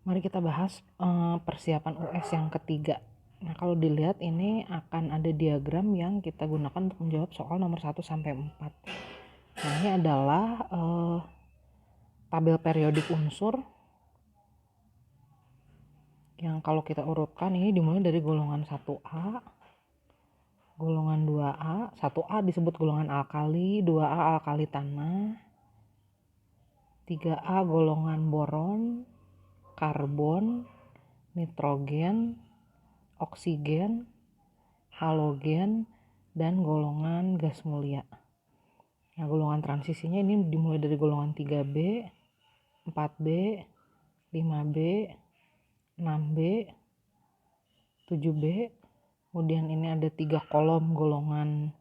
Mari kita bahas persiapan US yang ketiga. Nah, kalau dilihat ini akan ada diagram yang kita gunakan untuk menjawab soal nomor 1 sampai 4. Nah, ini adalah tabel periodik unsur yang kalau kita urutkan ini dimulai dari golongan 1A, golongan 2A, 1A disebut golongan alkali, 2A alkali tanah, 3A golongan boron, karbon, nitrogen, oksigen, halogen, dan golongan gas mulia. Nah, golongan transisinya ini dimulai dari golongan 3B, 4B, 5B, 6B, 7B. Kemudian ini ada 3 kolom golongan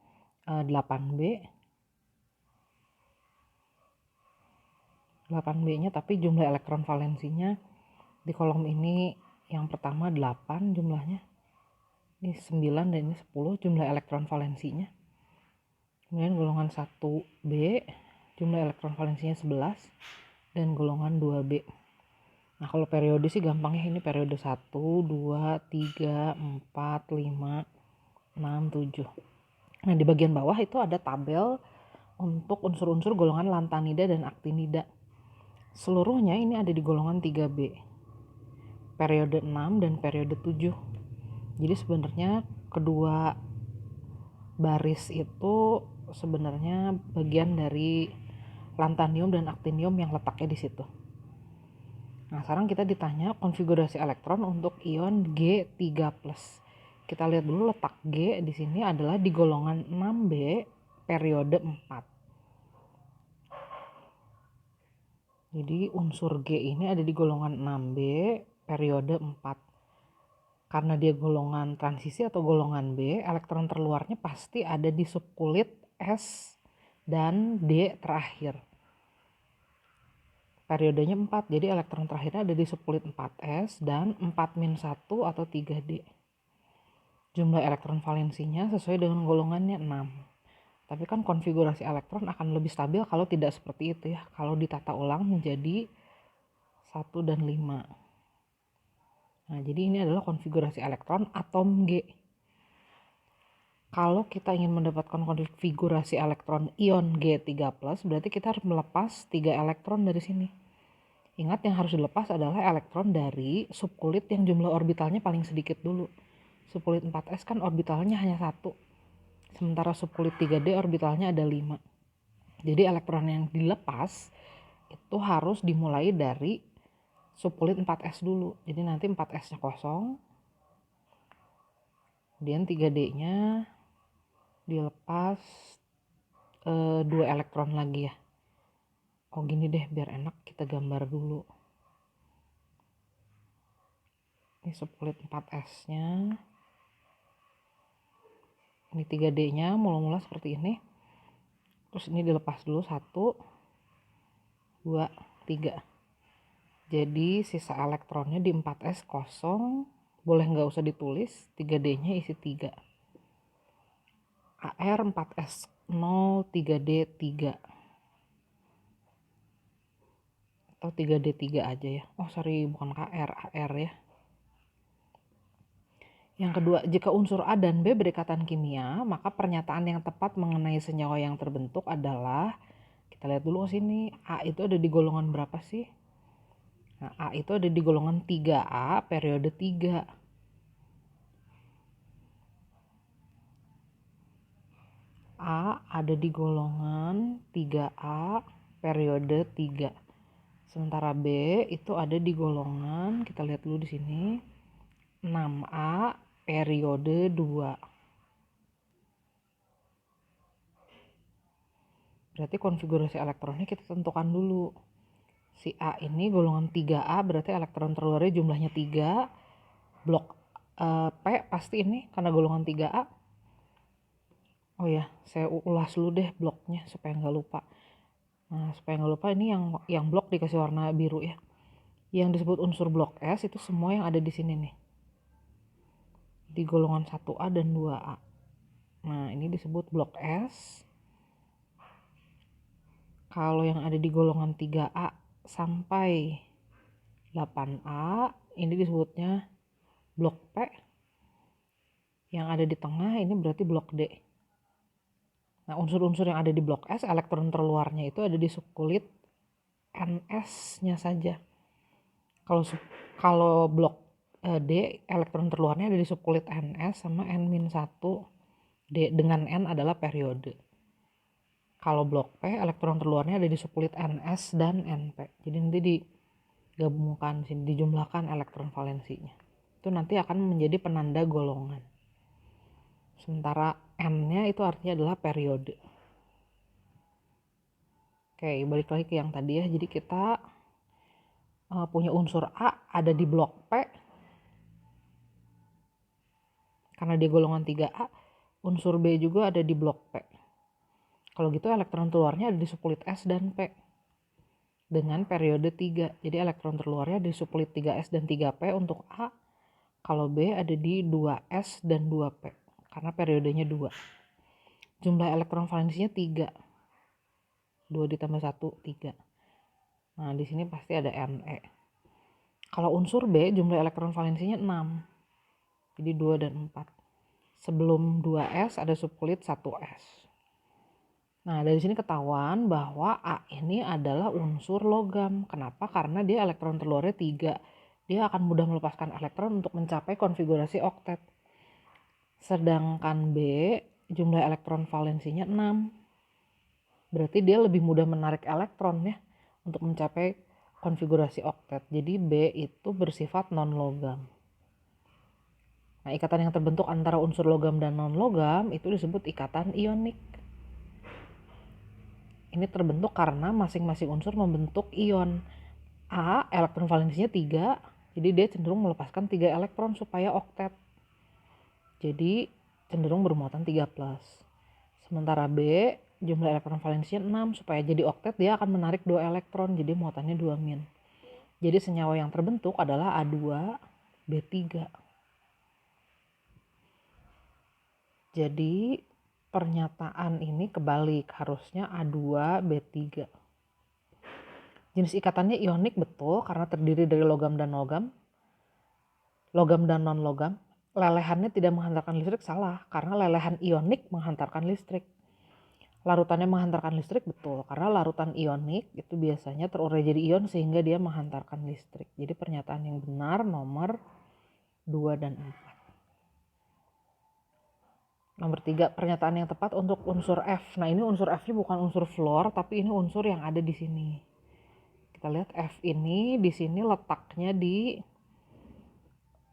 8B. 8B-nya tapi jumlah elektron valensinya di kolom ini yang pertama 8 jumlahnya. Ini 9 dan ini 10 jumlah elektron valensinya. Kemudian golongan 1B jumlah elektron valensinya 11 dan golongan 2B. Nah, kalau periode sih gampangnya ini periode 1, 2, 3, 4, 5, 6, 7. Nah, di bagian bawah itu ada tabel untuk unsur-unsur golongan lantanida dan aktinida. Seluruhnya ini ada di golongan 3B. Periode 6 dan periode 7. Jadi sebenarnya kedua baris itu sebenarnya bagian dari lantanium dan aktinium yang letaknya di situ. Nah, sekarang kita ditanya konfigurasi elektron untuk ion G3+. Kita lihat dulu letak G di sini adalah di golongan 6B periode 4. Jadi unsur G ini ada di golongan 6B periode 4. Karena dia golongan transisi atau golongan B, elektron terluarnya pasti ada di subkulit S dan D terakhir. Periodenya 4, jadi elektron terakhirnya ada di subkulit 4S dan 4-1 atau 3D. Jumlah elektron valensinya sesuai dengan golongannya 6. Tapi kan konfigurasi elektron akan lebih stabil kalau tidak seperti itu ya. Kalau ditata ulang menjadi 1 dan 5. Nah, jadi ini adalah konfigurasi elektron atom G. Kalau kita ingin mendapatkan konfigurasi elektron ion G3+, berarti kita harus melepas 3 elektron dari sini. Ingat, yang harus dilepas adalah elektron dari subkulit yang jumlah orbitalnya paling sedikit dulu. Subkulit 4S kan orbitalnya hanya 1. Sementara subkulit 3D orbitalnya ada 5. Jadi elektron yang dilepas itu harus dimulai dari subkulit 4S dulu. Jadi nanti 4S-nya kosong. Kemudian 3D-nya dilepas 2 elektron lagi ya. Oh, gini deh biar enak kita gambar dulu. Ini subkulit 4S-nya. Ini 3D-nya mula-mula seperti ini. Terus ini dilepas dulu 1, 2, 3. Jadi sisa elektronnya di 4S kosong. Boleh nggak usah ditulis. 3D-nya isi 3. AR 4S 0, 3D 3. Atau 3D 3 aja ya. Oh sorry, bukan KR, AR ya. Yang kedua, jika unsur A dan B berikatan kimia, maka pernyataan yang tepat mengenai senyawa yang terbentuk adalah, kita lihat dulu ke sini, A itu ada di golongan berapa sih? Nah, A itu ada di golongan 3A periode 3. A ada di golongan 3A periode 3. Sementara B itu ada di golongan, kita lihat dulu di sini, 6A periode 2. Berarti konfigurasi elektronnya kita tentukan dulu. Si A ini golongan 3A berarti elektron terluarnya jumlahnya 3. Blok P pasti ini karena golongan 3A. Oh ya, saya ulas dulu deh bloknya supaya nggak lupa. Nah, supaya nggak lupa ini yang blok dikasih warna biru ya. Yang disebut unsur blok S itu semua yang ada di sini nih. Di golongan 1A dan 2A. Nah, ini disebut blok S. Kalau yang ada di golongan 3A sampai 8A, ini disebutnya blok P. Yang ada di tengah ini berarti blok D. Nah, unsur-unsur yang ada di blok S, elektron terluarnya itu ada di subkulit NS-nya saja. Kalau blok D, elektron terluarnya ada di subkulit NS sama N-1. D dengan N adalah periode. Kalau blok P, elektron terluarnya ada di subkulit NS dan NP. Jadi nanti digabungkan, dijumlahkan elektron valensinya. Itu nanti akan menjadi penanda golongan. Sementara N-nya itu artinya adalah periode. Oke, balik lagi ke yang tadi ya. Jadi kita punya unsur A ada di blok P. Karena dia golongan 3A, unsur B juga ada di blok P. Kalau gitu elektron keluarnya ada di subkulit S dan P. Dengan periode 3. Jadi elektron terluarnya di subkulit 3S dan 3P untuk A. Kalau B ada di 2S dan 2P. Karena periodenya 2. Jumlah elektron valensinya 3. 2 ditambah 1, 3. Nah, di sini pasti ada Ne. Kalau unsur B, jumlah elektron valensinya 6. Jadi 2 dan 4. Sebelum 2S ada subkulit 1S. Nah, dari sini ketahuan bahwa A ini adalah unsur logam. Kenapa? Karena dia elektron terluarnya 3. Dia akan mudah melepaskan elektron untuk mencapai konfigurasi oktet. Sedangkan B, jumlah elektron valensinya 6. Berarti dia lebih mudah menarik elektron ya untuk mencapai konfigurasi oktet. Jadi B itu bersifat non-logam. Nah, ikatan yang terbentuk antara unsur logam dan non-logam itu disebut ikatan ionik. Ini terbentuk karena masing-masing unsur membentuk ion. A, elektron valensinya 3, jadi dia cenderung melepaskan 3 elektron supaya oktet. Jadi cenderung bermuatan 3+. Sementara B, jumlah elektron valensinya 6, supaya jadi oktet dia akan menarik 2 elektron, jadi muatannya 2-. Jadi senyawa yang terbentuk adalah A2B3. Jadi pernyataan ini kebalik, harusnya A2B3. Jenis ikatannya ionik betul karena terdiri dari logam dan non-logam. Lelehannya tidak menghantarkan listrik salah karena lelehan ionik menghantarkan listrik. Larutannya menghantarkan listrik betul karena larutan ionik itu biasanya terurai jadi ion sehingga dia menghantarkan listrik. Jadi pernyataan yang benar nomor 2 dan 4. Nomor 3, pernyataan yang tepat untuk unsur F. Nah, ini unsur F-nya bukan unsur fluor, tapi ini unsur yang ada di sini. Kita lihat F ini di sini letaknya di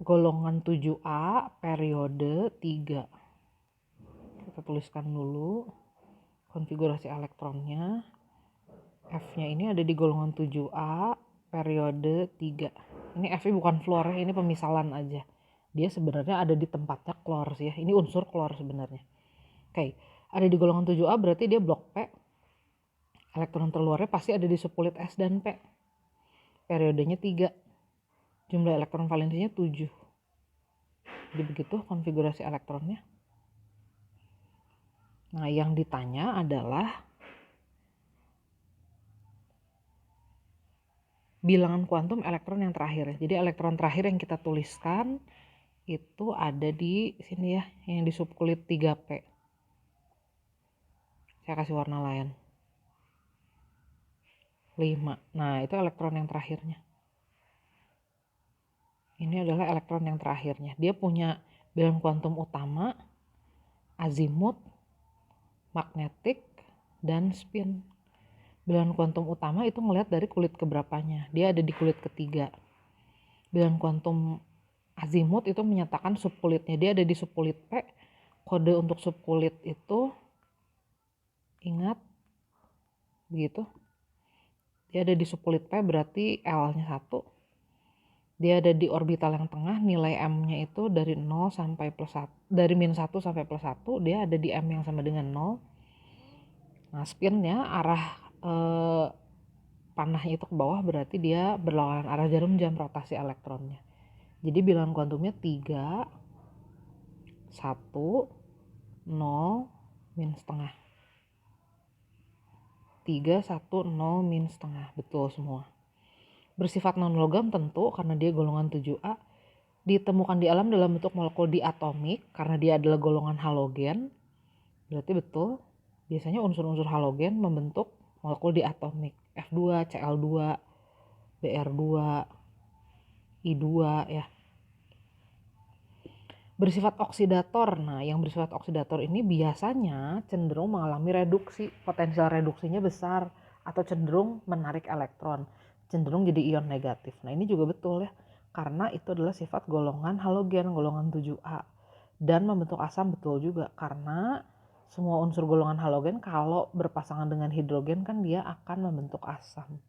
golongan 7A periode 3. Kita tuliskan dulu konfigurasi elektronnya. F-nya ini ada di golongan 7A periode 3. Ini F-nya bukan fluor ya, ini pemisalan aja. Dia sebenarnya ada di tempatnya klor sih ya. Ini unsur klor sebenarnya. Oke, ada di golongan 7A berarti dia blok P. Elektron terluarnya pasti ada di subkulit S dan P. Periodenya 3. Jumlah elektron valensinya 7. Jadi begitu konfigurasi elektronnya. Nah, yang ditanya adalah bilangan kuantum elektron yang terakhir. Jadi elektron terakhir yang kita tuliskan itu ada di sini ya, yang di subkulit 3P. Saya kasih warna lain. 5. Nah, itu elektron yang terakhirnya. Ini adalah elektron yang terakhirnya. Dia punya bilangan kuantum utama, azimut, magnetik, dan spin. Bilangan kuantum utama itu ngelihat dari kulit keberapanya. Dia ada di kulit ketiga. Bilangan kuantum azimut itu menyatakan subkulitnya. Dia ada di subkulit P. Kode untuk subkulit itu ingat begitu. Dia ada di subkulit P berarti L-nya 1. Dia ada di orbital yang tengah, nilai M-nya itu dari 0 sampai plus 1, dari -1 sampai +1, dia ada di M yang sama dengan 0. Nah, spinnya arah panahnya itu ke bawah berarti dia berlawanan arah jarum jam rotasi elektronnya. Jadi bilangan kuantumnya 3, 1, 0, min setengah. 3, 1, 0, min setengah. Betul semua. Bersifat non-logam tentu karena dia golongan 7A. Ditemukan di alam dalam bentuk molekul diatomik karena dia adalah golongan halogen. Berarti betul, biasanya unsur-unsur halogen membentuk molekul diatomik. F2, Cl2, Br2, I2 ya. Bersifat oksidator. Nah, yang bersifat oksidator ini biasanya cenderung mengalami reduksi. Potensial reduksinya besar atau cenderung menarik elektron. Cenderung jadi ion negatif. Nah, ini juga betul ya. Karena itu adalah sifat golongan halogen, golongan 7A. Dan membentuk asam betul juga. Karena semua unsur golongan halogen kalau berpasangan dengan hidrogen kan dia akan membentuk asam.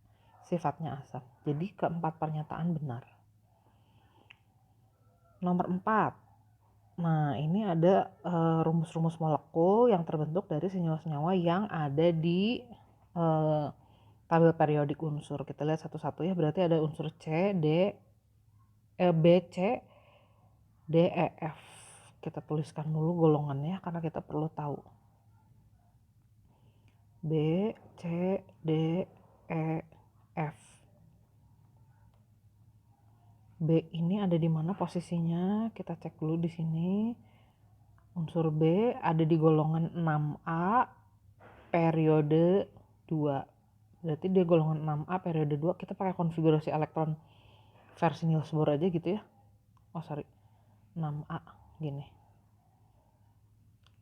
Sifatnya asam. Jadi keempat pernyataan benar. Nomor 4. Nah, ini ada rumus-rumus molekul yang terbentuk dari senyawa-senyawa yang ada di tabel periodik unsur. Kita lihat satu-satu ya. Berarti ada unsur C, B, C, D, E, F. Kita tuliskan dulu golongannya karena kita perlu tahu. B, C, D, E, F. B ini ada di mana posisinya? Kita cek dulu di sini. Unsur B ada di golongan 6A periode 2. Berarti dia golongan 6A periode 2. Kita pakai konfigurasi elektron versi Niels Bohr aja gitu ya. 6A gini.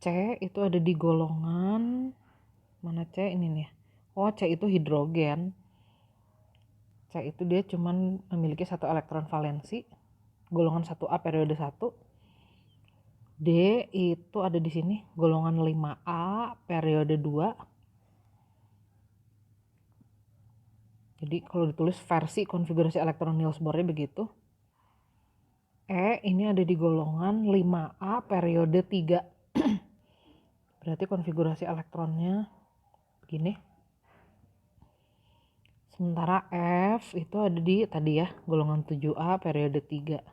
C itu ada di golongan mana C ini nih. C itu hidrogen. C itu dia cuman memiliki 1 elektron valensi, golongan 1A periode 1. D itu ada di sini, golongan 5A periode 2. Jadi kalau ditulis versi konfigurasi elektron Niels Bohr-nya begitu. E ini ada di golongan 5A periode 3. Berarti konfigurasi elektronnya begini. Sementara F itu ada di tadi ya, golongan 7A periode 3.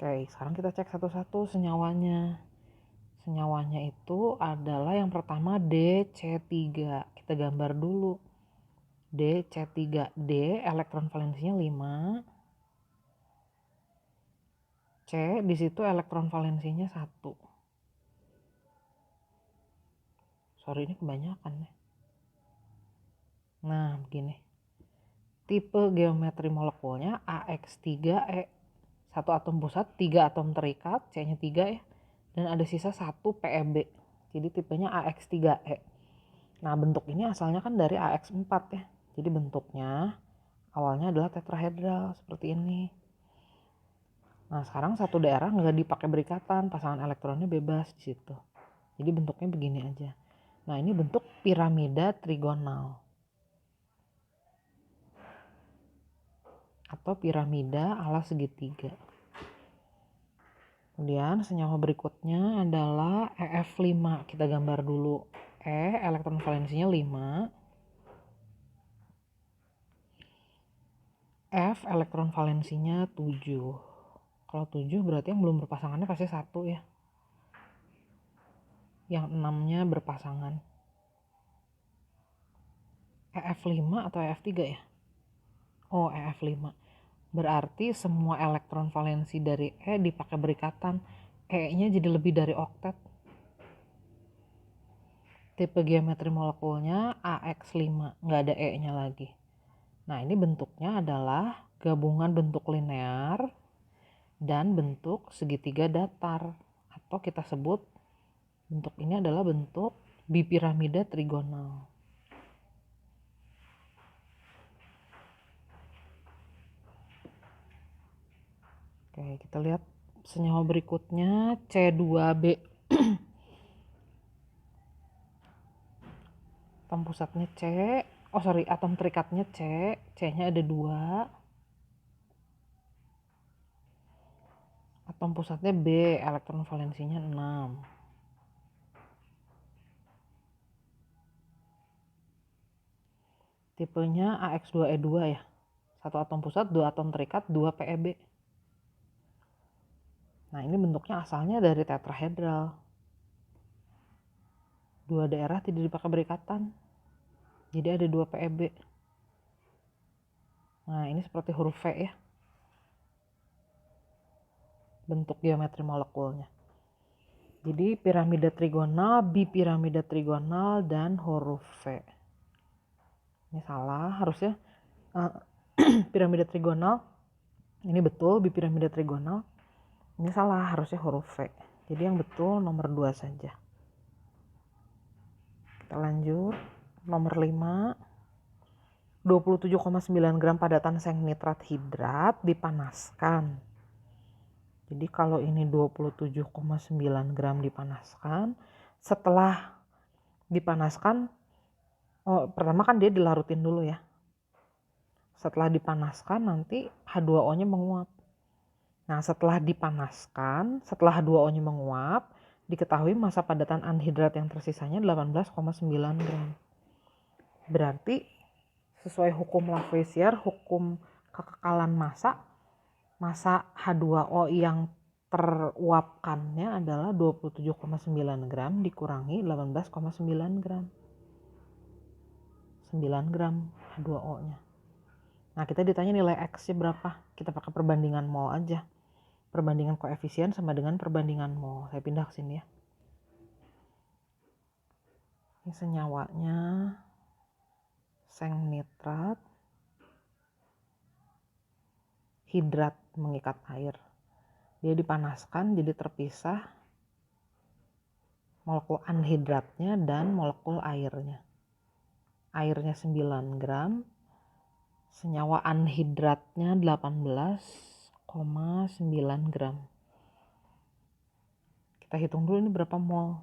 Oke, sekarang kita cek satu-satu senyawanya. Senyawanya itu adalah yang pertama DC3. Kita gambar dulu. DC3D elektron valensinya 5. C di situ elektron valensinya 1. Sorry ini kebanyakan ya. Nah, begini. Tipe geometri molekulnya AX3E. 1 atom pusat, 3 atom terikat, C-nya 3 ya. Dan ada sisa 1 PeB. Jadi tipenya AX3E. Nah, bentuk ini asalnya kan dari AX4 ya. Jadi bentuknya awalnya adalah tetrahedral seperti ini. Nah, sekarang satu daerah nggak dipakai berikatan, pasangan elektronnya bebas di situ. Jadi bentuknya begini aja. Nah, ini bentuk piramida trigonal. Atau piramida ala segitiga. Kemudian senyawa berikutnya adalah EF5. Kita gambar dulu. E elektron valensinya 5. F elektron valensinya 7. Kalau 7 berarti yang belum berpasangannya pasti 1 ya. Yang 6-nya berpasangan. EF5 atau EF3 ya? Oh, EF5. Berarti semua elektron valensi dari E dipakai berikatan. E-nya jadi lebih dari oktet. Tipe geometri molekulnya AX5, nggak ada E-nya lagi. Nah, ini bentuknya adalah gabungan bentuk linear dan bentuk segitiga datar. Atau kita sebut bentuk ini adalah bentuk bipiramida trigonal. Oke, kita lihat senyawa berikutnya C2B. Atom pusatnya C. Atom terikatnya C. C-nya ada 2. Atom pusatnya B. Elektron valensinya 6. Tipenya AX2E2 ya. 1 atom pusat, 2 atom terikat, 2 PeB. Nah, ini bentuknya asalnya dari tetrahedral. 2 daerah tidak dipakai berikatan. Jadi ada 2 PeB. Nah, ini seperti huruf V ya. Bentuk geometri molekulnya. Jadi piramida trigonal, bipiramida trigonal, dan huruf V. Ini salah, harusnya piramida trigonal. Ini betul, bipiramida trigonal. Ini salah, harusnya huruf V. Jadi yang betul nomor 2 saja. Kita lanjut. Nomor 5. 27,9 gram padatan seng nitrat hidrat dipanaskan. Jadi kalau ini 27,9 gram dipanaskan, setelah dipanaskan, pertama kan dia dilarutin dulu ya. Setelah dipanaskan nanti H2O-nya menguap. Nah, setelah dipanaskan, setelah H2O-nya menguap, diketahui massa padatan anhidrat yang tersisanya 18,9 gram. Berarti sesuai hukum Lavoisier, hukum kekekalan massa H2O yang teruapkannya adalah 27,9 gram dikurangi 18,9 gram. 9 gram H2O-nya. Nah, kita ditanya nilai X-nya berapa. Kita pakai perbandingan mol aja. Perbandingan koefisien sama dengan perbandingan mol. Saya pindah ke sini ya. Ini senyawanya. Seng nitrat. Hidrat mengikat air. Dia dipanaskan jadi terpisah molekul anhidratnya dan molekul airnya. Airnya 9 gram. Senyawa anhidratnya 18,9 gram. Kita hitung dulu ini berapa mol.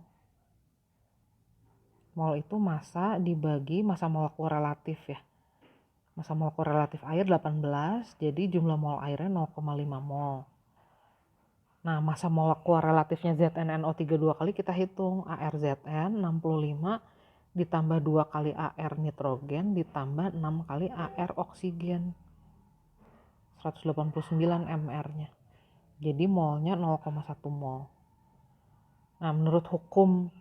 Mol itu massa dibagi massa molekul relatif ya. Massa molekul relatif air 18, jadi jumlah mol airnya 0,5 mol. Nah, massa molekul relatifnya ZnNO3 2 kali kita hitung. ARZN 65 ditambah 2 kali AR nitrogen ditambah 6 kali AR oksigen. 189 mR-nya. Jadi molnya 0,1 mol. Nah, menurut hukum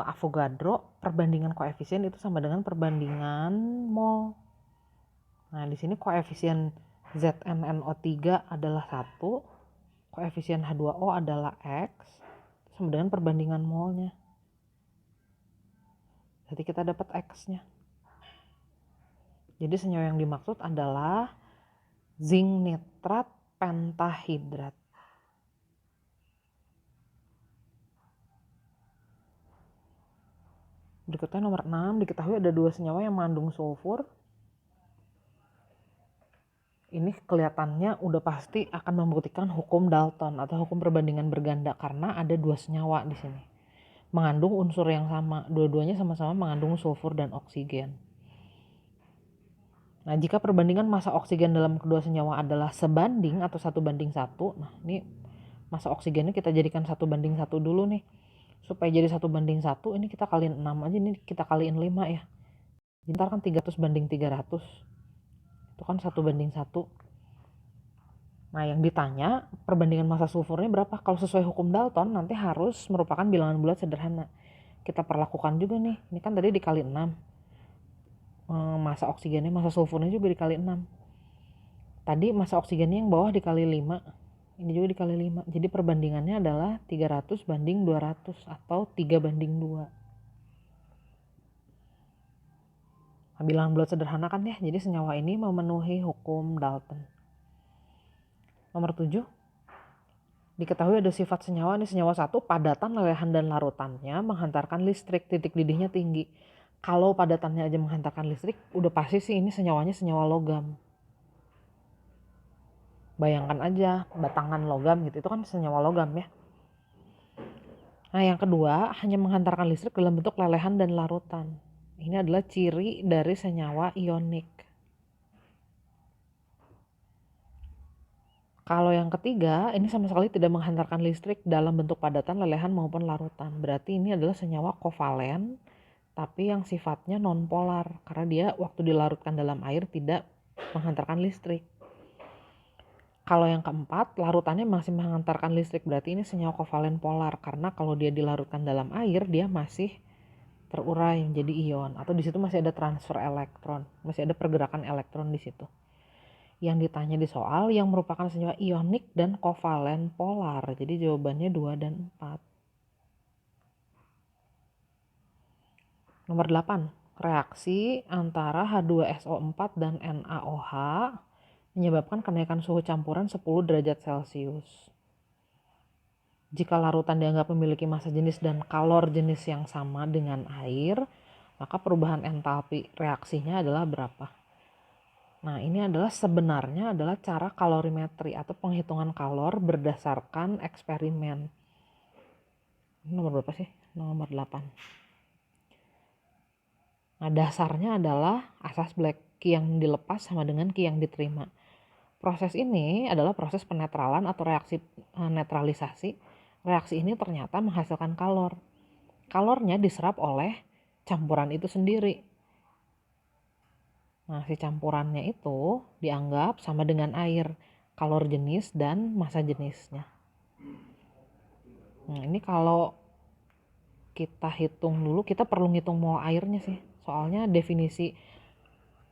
Avogadro, perbandingan koefisien itu sama dengan perbandingan mol. Nah, di sini koefisien ZnNO3 adalah 1, koefisien H2O adalah X, sama dengan perbandingan molnya. Jadi kita dapat X-nya. Jadi senyawa yang dimaksud adalah zinc nitrat pentahidrat. Berikutnya nomor 6, diketahui ada 2 senyawa yang mengandung sulfur. Ini kelihatannya udah pasti akan membuktikan hukum Dalton atau hukum perbandingan berganda karena ada 2 senyawa di sini. Mengandung unsur yang sama, dua-duanya sama-sama mengandung sulfur dan oksigen. Nah, jika perbandingan massa oksigen dalam kedua senyawa adalah sebanding atau 1:1, nah ini massa oksigennya kita jadikan 1:1 dulu nih. Supaya jadi 1:1, ini kita kaliin 6 aja, ini kita kaliin 5 ya. Jadi ntar kan 300/300. Itu kan 1:1. Nah, yang ditanya perbandingan massa sulfurnya berapa? Kalau sesuai hukum Dalton nanti harus merupakan bilangan bulat sederhana. Kita perlakukan juga nih. Ini kan tadi dikali 6. Massa oksigennya, massa sulfurnya juga dikali 6. Tadi massa oksigennya yang bawah dikali 5. Ini juga dikali 5. Jadi perbandingannya adalah 300/200 atau 3:2. Nah, bilangan bulat sederhana kan ya. Jadi senyawa ini memenuhi hukum Dalton. Nomor 7. Diketahui ada sifat senyawa, ini senyawa 1, padatan, lelehan, dan larutannya menghantarkan listrik, titik didihnya tinggi. Kalau padatannya aja menghantarkan listrik, udah pasti sih ini senyawanya senyawa logam. Bayangkan aja batangan logam gitu, itu kan senyawa logam ya. Nah, yang kedua, hanya menghantarkan listrik dalam bentuk lelehan dan larutan. Ini adalah ciri dari senyawa ionik. Kalau yang ketiga, ini sama sekali tidak menghantarkan listrik dalam bentuk padatan, lelehan maupun larutan. Berarti ini adalah senyawa kovalen, tapi yang sifatnya nonpolar, karena dia waktu dilarutkan dalam air tidak menghantarkan listrik. Kalau yang keempat, larutannya masih menghantarkan listrik, berarti ini senyawa kovalen polar, karena kalau dia dilarutkan dalam air, dia masih terurai menjadi ion, atau di situ masih ada transfer elektron, masih ada pergerakan elektron di situ. Yang ditanya di soal yang merupakan senyawa ionik dan kovalen polar. Jadi jawabannya 2 dan 4. Nomor 8. Reaksi antara H2SO4 dan NaOH menyebabkan kenaikan suhu campuran 10 derajat Celcius. Jika larutan dianggap memiliki massa jenis dan kalor jenis yang sama dengan air, maka perubahan entalpi reaksinya adalah berapa? Nah, ini sebenarnya adalah cara kalorimetri atau penghitungan kalor berdasarkan eksperimen. Ini nomor berapa sih? Nomor 8. Nah, dasarnya adalah asas Black, Q yang dilepas sama dengan Q yang diterima. Proses ini adalah proses penetralan atau reaksi netralisasi. Reaksi ini ternyata menghasilkan kalor. Kalornya diserap oleh campuran itu sendiri. Nah, si campurannya itu dianggap sama dengan air, kalor jenis dan massa jenisnya. Nah, ini kalau kita hitung dulu, kita perlu ngitung mol airnya sih. Soalnya definisi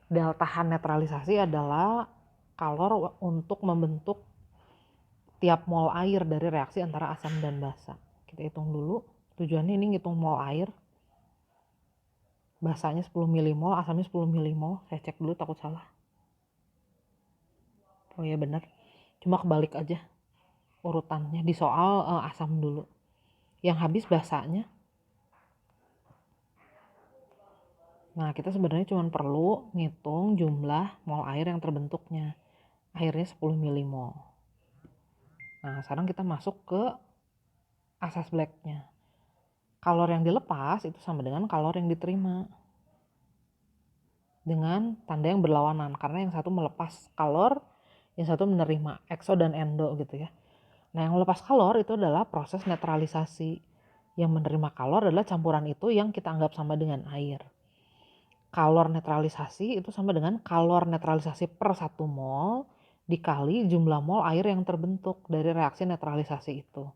delta H netralisasi adalah kalor untuk membentuk tiap mol air dari reaksi antara asam dan basa. Kita hitung dulu. Tujuannya ini ngitung mol air. Basanya 10 milimol, asamnya 10 milimol. Saya cek dulu, takut salah. Oh ya benar. Cuma kebalik aja urutannya. Di soal asam dulu. Yang habis basanya. Nah, kita sebenarnya cuma perlu ngitung jumlah mol air yang terbentuknya. Airnya 10 milimol. Nah, sekarang kita masuk ke asas Black-nya. Kalor yang dilepas itu sama dengan kalor yang diterima. Dengan tanda yang berlawanan. Karena yang satu melepas kalor, yang satu menerima. Exo dan endo gitu ya. Nah, yang melepas kalor itu adalah proses netralisasi. Yang menerima kalor adalah campuran itu yang kita anggap sama dengan air. Kalor netralisasi itu sama dengan kalor netralisasi per 1 mol dikali jumlah mol air yang terbentuk dari reaksi netralisasi itu.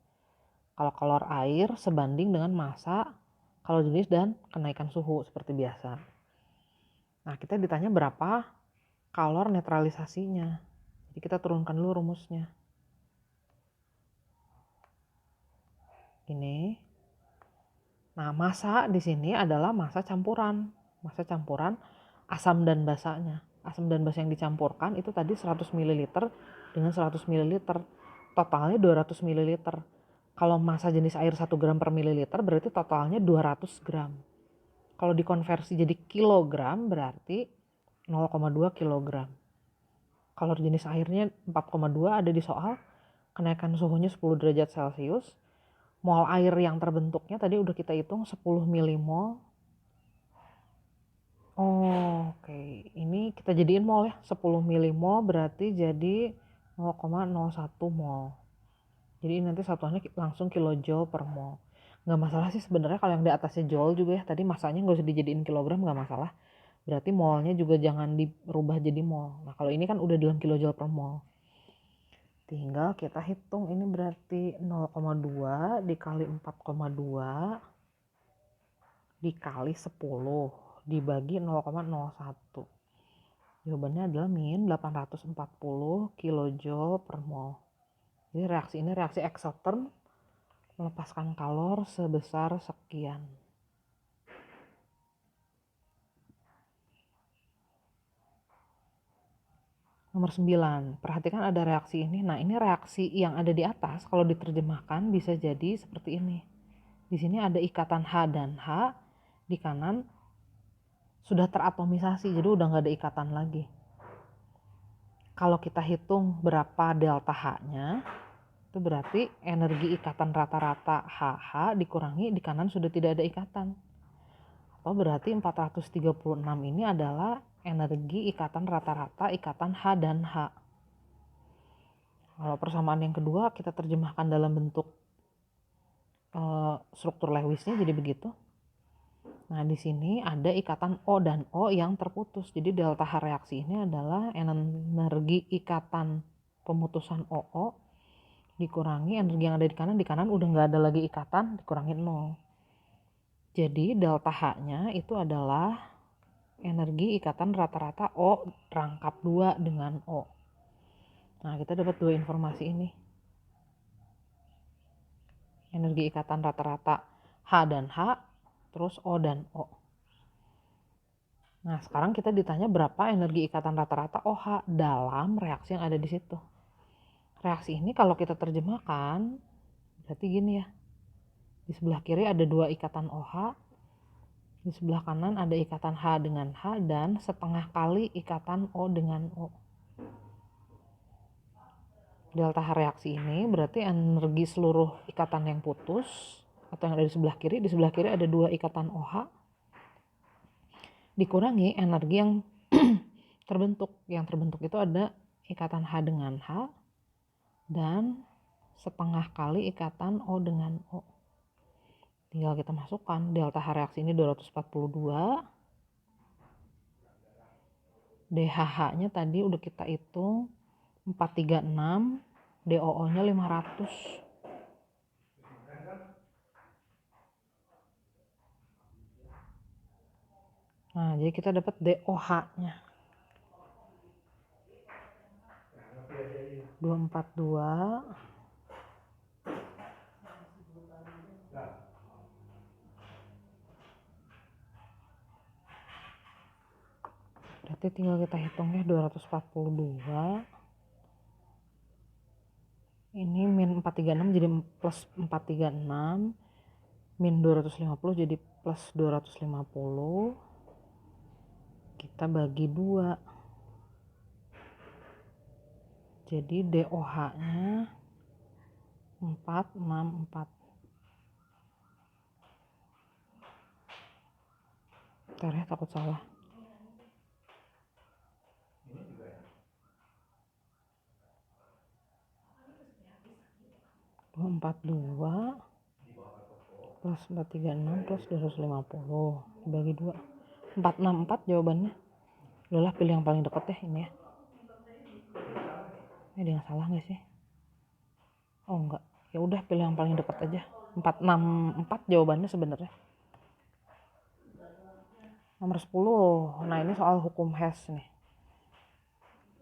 Kalau kalor air sebanding dengan massa, kalor jenis dan kenaikan suhu seperti biasa. Nah, kita ditanya berapa kalor netralisasinya. Jadi kita turunkan dulu rumusnya. Ini. Nah, massa di sini adalah massa campuran. Massa campuran asam dan basanya. Asam dan basa yang dicampurkan itu tadi 100 ml dengan 100 ml. Totalnya 200 ml. Kalau massa jenis air 1 gram per mililiter berarti totalnya 200 gram. Kalau dikonversi jadi kilogram berarti 0,2 kilogram. Kalor jenis airnya 4,2 ada di soal. Kenaikan suhunya 10 derajat Celcius. Mol air yang terbentuknya tadi udah kita hitung 10 milimol. Oke. Ini kita jadiin mol ya. 10 milimol berarti jadi 0,01 mol. Jadi nanti satuannya langsung kilojoule per mol. Nggak masalah sih sebenarnya kalau yang di atasnya joule juga ya. Tadi masanya nggak usah dijadiin kilogram, nggak masalah. Berarti molnya juga jangan dirubah jadi mol. Nah, kalau ini kan udah dalam kilojoule per mol. Tinggal kita hitung, ini berarti 0,2 dikali 4,2 dikali 10 dibagi 0,01. Jawabannya adalah min 840 kilojoule per mol. Jadi reaksi ini reaksi eksoterm melepaskan kalor sebesar sekian. Nomor 9, perhatikan ada reaksi ini. Nah, ini reaksi yang ada di atas kalau diterjemahkan bisa jadi seperti ini. Di sini ada ikatan H dan H, di kanan sudah teratomisasi, jadi udah nggak ada ikatan lagi. Kalau kita hitung berapa delta H-nya, itu berarti energi ikatan rata-rata HH dikurangi di kanan sudah tidak ada ikatan. Atau berarti 436 ini adalah energi ikatan rata-rata ikatan H dan H. Kalau persamaan yang kedua kita terjemahkan dalam bentuk struktur Lewisnya jadi begitu. Nah, di sini ada ikatan O dan O yang terputus. Jadi delta H reaksi ini adalah energi ikatan pemutusan OO dikurangi energi yang ada di kanan udah nggak ada lagi ikatan, dikurangi 0. Jadi delta H-nya itu adalah energi ikatan rata-rata O rangkap 2 dengan O. Nah, kita dapat dua informasi ini. Energi ikatan rata-rata H dan H, terus O dan O. Nah, sekarang kita ditanya berapa energi ikatan rata-rata OH dalam reaksi yang ada di situ. Reaksi ini kalau kita terjemahkan, berarti gini ya. Di sebelah kiri ada dua ikatan OH, di sebelah kanan ada ikatan H dengan H, dan setengah kali ikatan O dengan O. Delta H reaksi ini berarti energi seluruh ikatan yang putus, atau yang ada di sebelah kiri ada dua ikatan OH, dikurangi energi yang terbentuk. Yang terbentuk itu ada ikatan H dengan H, dan setengah kali ikatan O dengan O. Tinggal kita masukkan delta H reaksi ini 242, DHH-nya tadi udah kita hitung 436, DOO-nya 500. Nah, jadi kita dapat DOH-nya 242 berarti tinggal kita hitungnya 242, ini min 436 jadi plus 436, min 250 jadi plus 250, kita bagi 2, jadi DOH-nya 464. Bentar ya, takut salah. 242 plus 436 plus 250 dibagi 2, 464 jawabannya. Udahlah, pilih yang paling dekat deh ini ya. Ini ada yang salah nggak sih? Oh enggak, ya udah pilih yang paling dekat aja. 464 jawabannya sebenarnya. Nomor 10. Nah, ini soal hukum Hess nih.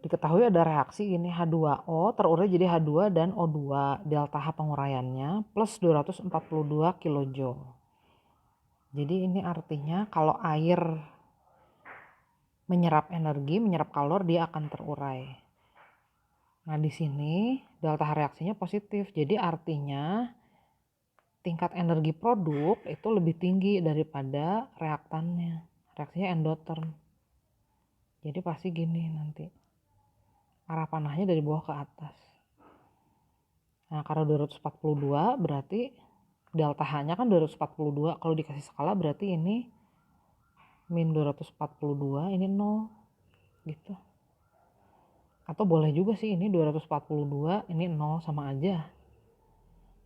Diketahui ada reaksi gini, H2O terurai jadi H2 dan O2, delta H penguraiannya plus 242 kJ. Jadi ini artinya kalau air menyerap energi, menyerap kalor, dia akan terurai. Nah, di sini delta H reaksinya positif. Jadi artinya tingkat energi produk itu lebih tinggi daripada reaktannya. Reaksinya endoterm. Jadi pasti gini nanti. Arah panahnya dari bawah ke atas. Nah, karena 242 berarti delta H-nya kan 242. Kalau dikasih skala berarti ini min 242, ini 0 gitu. Atau boleh juga sih ini 242, ini 0, sama aja.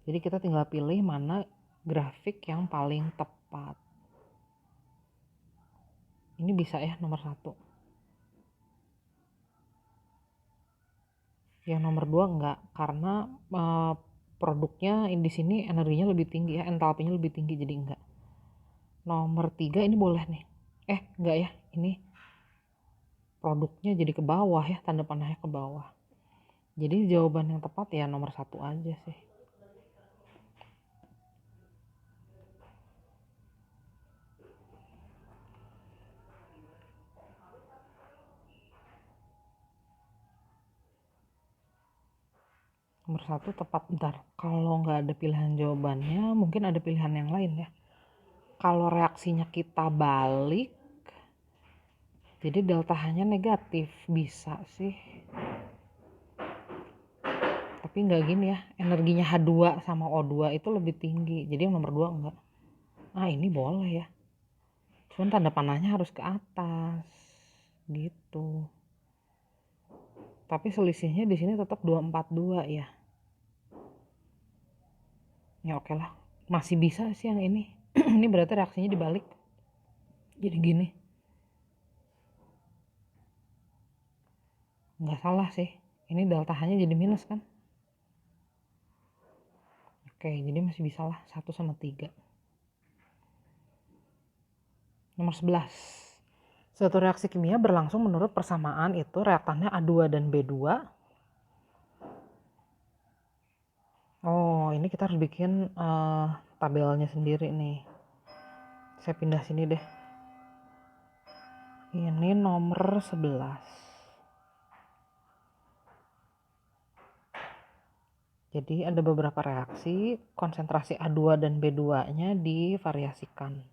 Jadi kita tinggal pilih mana grafik yang paling tepat. Ini bisa ya nomor 1. Yang nomor 2 enggak, karena produknya di sini energinya lebih tinggi ya, entalpinya lebih tinggi, jadi enggak. Nomor 3 ini boleh nih. Enggak ya, ini produknya jadi ke bawah ya, tanda panahnya ke bawah. Jadi jawaban yang tepat ya nomor 1 aja sih. Nomor 1 tepat. Bentar, kalau nggak ada pilihan jawabannya mungkin ada pilihan yang lain ya. Kalau reaksinya kita balik, jadi delta H-nya negatif, bisa sih. Tapi nggak gini ya, energinya H2 sama O2 itu lebih tinggi, jadi yang nomor 2 enggak. Ini boleh ya, cuman tanda panahnya harus ke atas gitu. Tapi selisihnya di sini tetap 242 ya. Ya oke lah, masih bisa sih yang ini. Ini berarti reaksinya dibalik, jadi gini. Nggak salah sih, ini delta H-nya jadi minus kan. Oke, jadi masih bisa lah 1 sama 3. Nomor 11. Suatu reaksi kimia berlangsung menurut persamaan itu reaktannya A2 dan B2. Oh, ini kita harus bikin tabelnya sendiri nih. Saya pindah sini deh. Ini nomor 11. Jadi ada beberapa reaksi, konsentrasi A2 dan B2-nya divariasikan.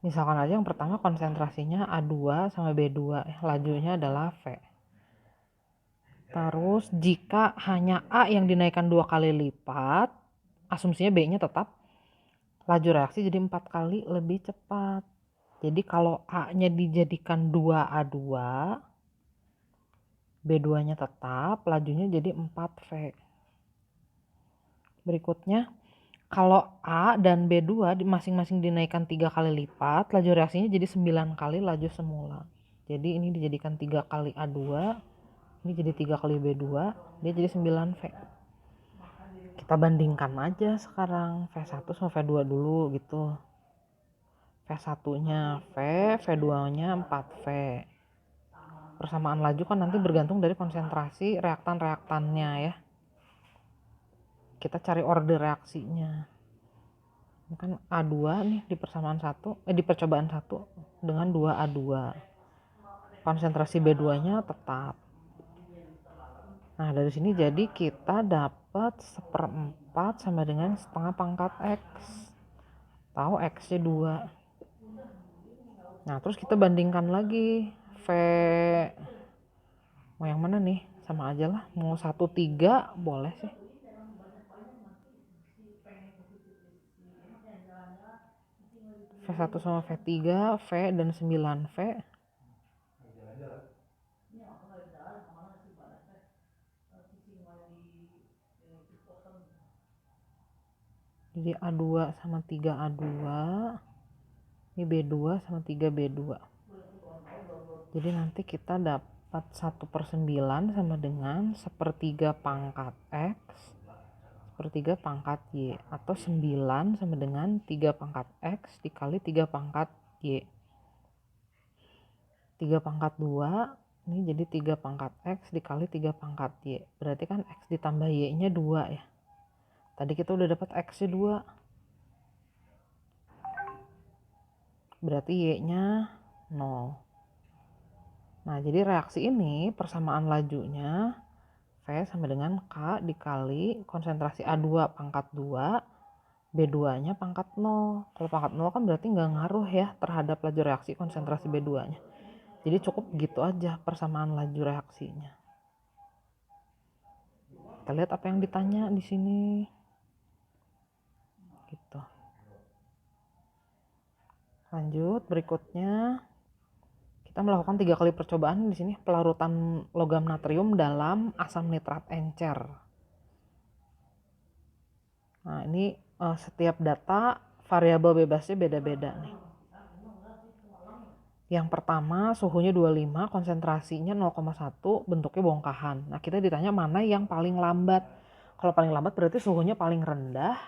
Misalkan aja yang pertama konsentrasinya A2 sama B2, lajunya adalah V. Terus jika hanya A yang dinaikkan 2 kali lipat, asumsinya B-nya tetap, laju reaksi jadi 4 kali lebih cepat. Jadi kalau A-nya dijadikan 2A2, B2-nya tetap, lajunya jadi 4V. Berikutnya, kalau A dan B2 masing-masing dinaikkan 3 kali lipat, laju reaksinya jadi 9 kali laju semula. Jadi ini dijadikan 3 kali A2, ini jadi 3 kali B2, dia jadi 9V. Kita bandingkan aja sekarang V1 sama V2 dulu gitu. V1-nya V, V2-nya 4V. Persamaan laju kan nanti bergantung dari konsentrasi reaktan-reaktannya ya. Kita cari order reaksinya. Ini kan A2 nih di persamaan 1, di percobaan 1 dengan 2A2. Konsentrasi B2-nya tetap. Nah, dari sini jadi kita dapat 1/4 sama dengan setengah pangkat X. Tahu X-nya 2. Nah, terus kita bandingkan lagi V. Mau yang mana nih? Sama aja lah. Mau 1,3 boleh sih. V1 sama V3, V dan 9V. Jadi A2 sama 3A2. Ini B2 sama 3B2. Jadi nanti kita dapat 1/9 sama dengan 1/3 pangkat X, 1/3 pangkat Y. Atau 9 sama dengan 3 pangkat X dikali 3 pangkat Y. 3 pangkat 2, ini jadi 3 pangkat X dikali 3 pangkat Y. Berarti kan X ditambah Y-nya 2 ya. Tadi kita udah dapat X-nya 2. Berarti Y-nya 0. Nah, jadi reaksi ini persamaan lajunya V sama dengan K dikali konsentrasi A2 pangkat 2, B2-nya pangkat 0. Kalau pangkat 0 kan berarti nggak ngaruh ya terhadap laju reaksi konsentrasi B2-nya. Jadi cukup gitu aja persamaan laju reaksinya. Kita lihat apa yang ditanya di sini. Gitu. Lanjut, berikutnya kita melakukan 3 kali percobaan di sini pelarutan logam natrium dalam asam nitrat encer. Nah, ini setiap data variabel bebasnya beda-beda nih. Yang pertama suhunya 25, konsentrasinya 0,1, bentuknya bongkahan. Nah, kita ditanya mana yang paling lambat. Kalau paling lambat berarti suhunya paling rendah,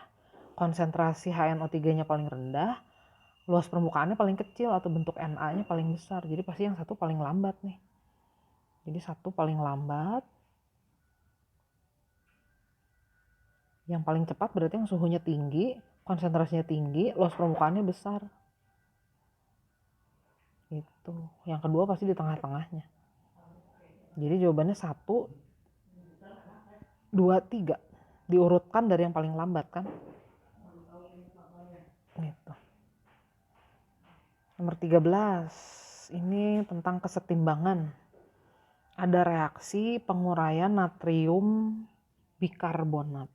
konsentrasi HNO3-nya paling rendah, luas permukaannya paling kecil atau bentuk Na-nya paling besar. Jadi pasti yang satu paling lambat nih. Jadi satu paling lambat. Yang paling cepat berarti yang suhunya tinggi, konsentrasinya tinggi, luas permukaannya besar. Itu. Yang kedua pasti di tengah-tengahnya. Jadi jawabannya 1, 2, 3. Diurutkan dari yang paling lambat kan. Gitu. Nomor 13. Ini tentang kesetimbangan. Ada reaksi penguraian natrium bikarbonat.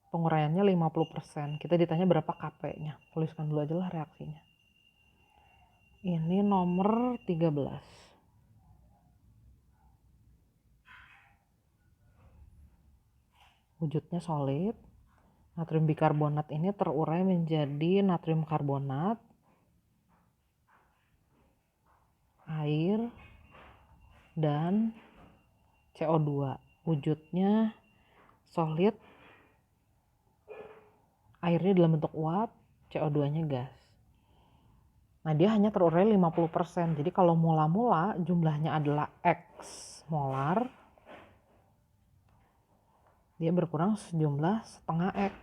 Penguraiannya 50%. Kita ditanya berapa Kp-nya. Tuliskan dulu aja lah reaksinya. Ini nomor 13. Wujudnya solid. Natrium bikarbonat ini terurai menjadi natrium karbonat, air, dan CO2. Wujudnya solid airnya dalam bentuk uap, CO2-nya gas. Nah, dia hanya terurai 50%. Jadi kalau mula-mula jumlahnya adalah X molar, dia berkurang sejumlah setengah X.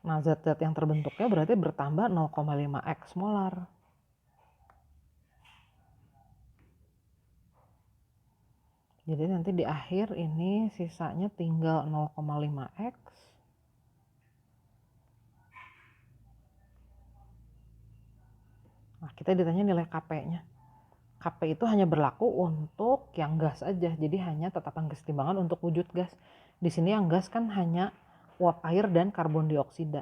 Nah, zat-zat yang terbentuknya berarti bertambah 0,5 X molar. Jadi nanti di akhir ini sisanya tinggal 0,5 X. Nah, kita ditanya nilai Kp-nya. Kp itu hanya berlaku untuk yang gas aja, jadi hanya tetapan kesetimbangan untuk wujud gas. Di sini yang gas kan hanya uap air dan karbon dioksida.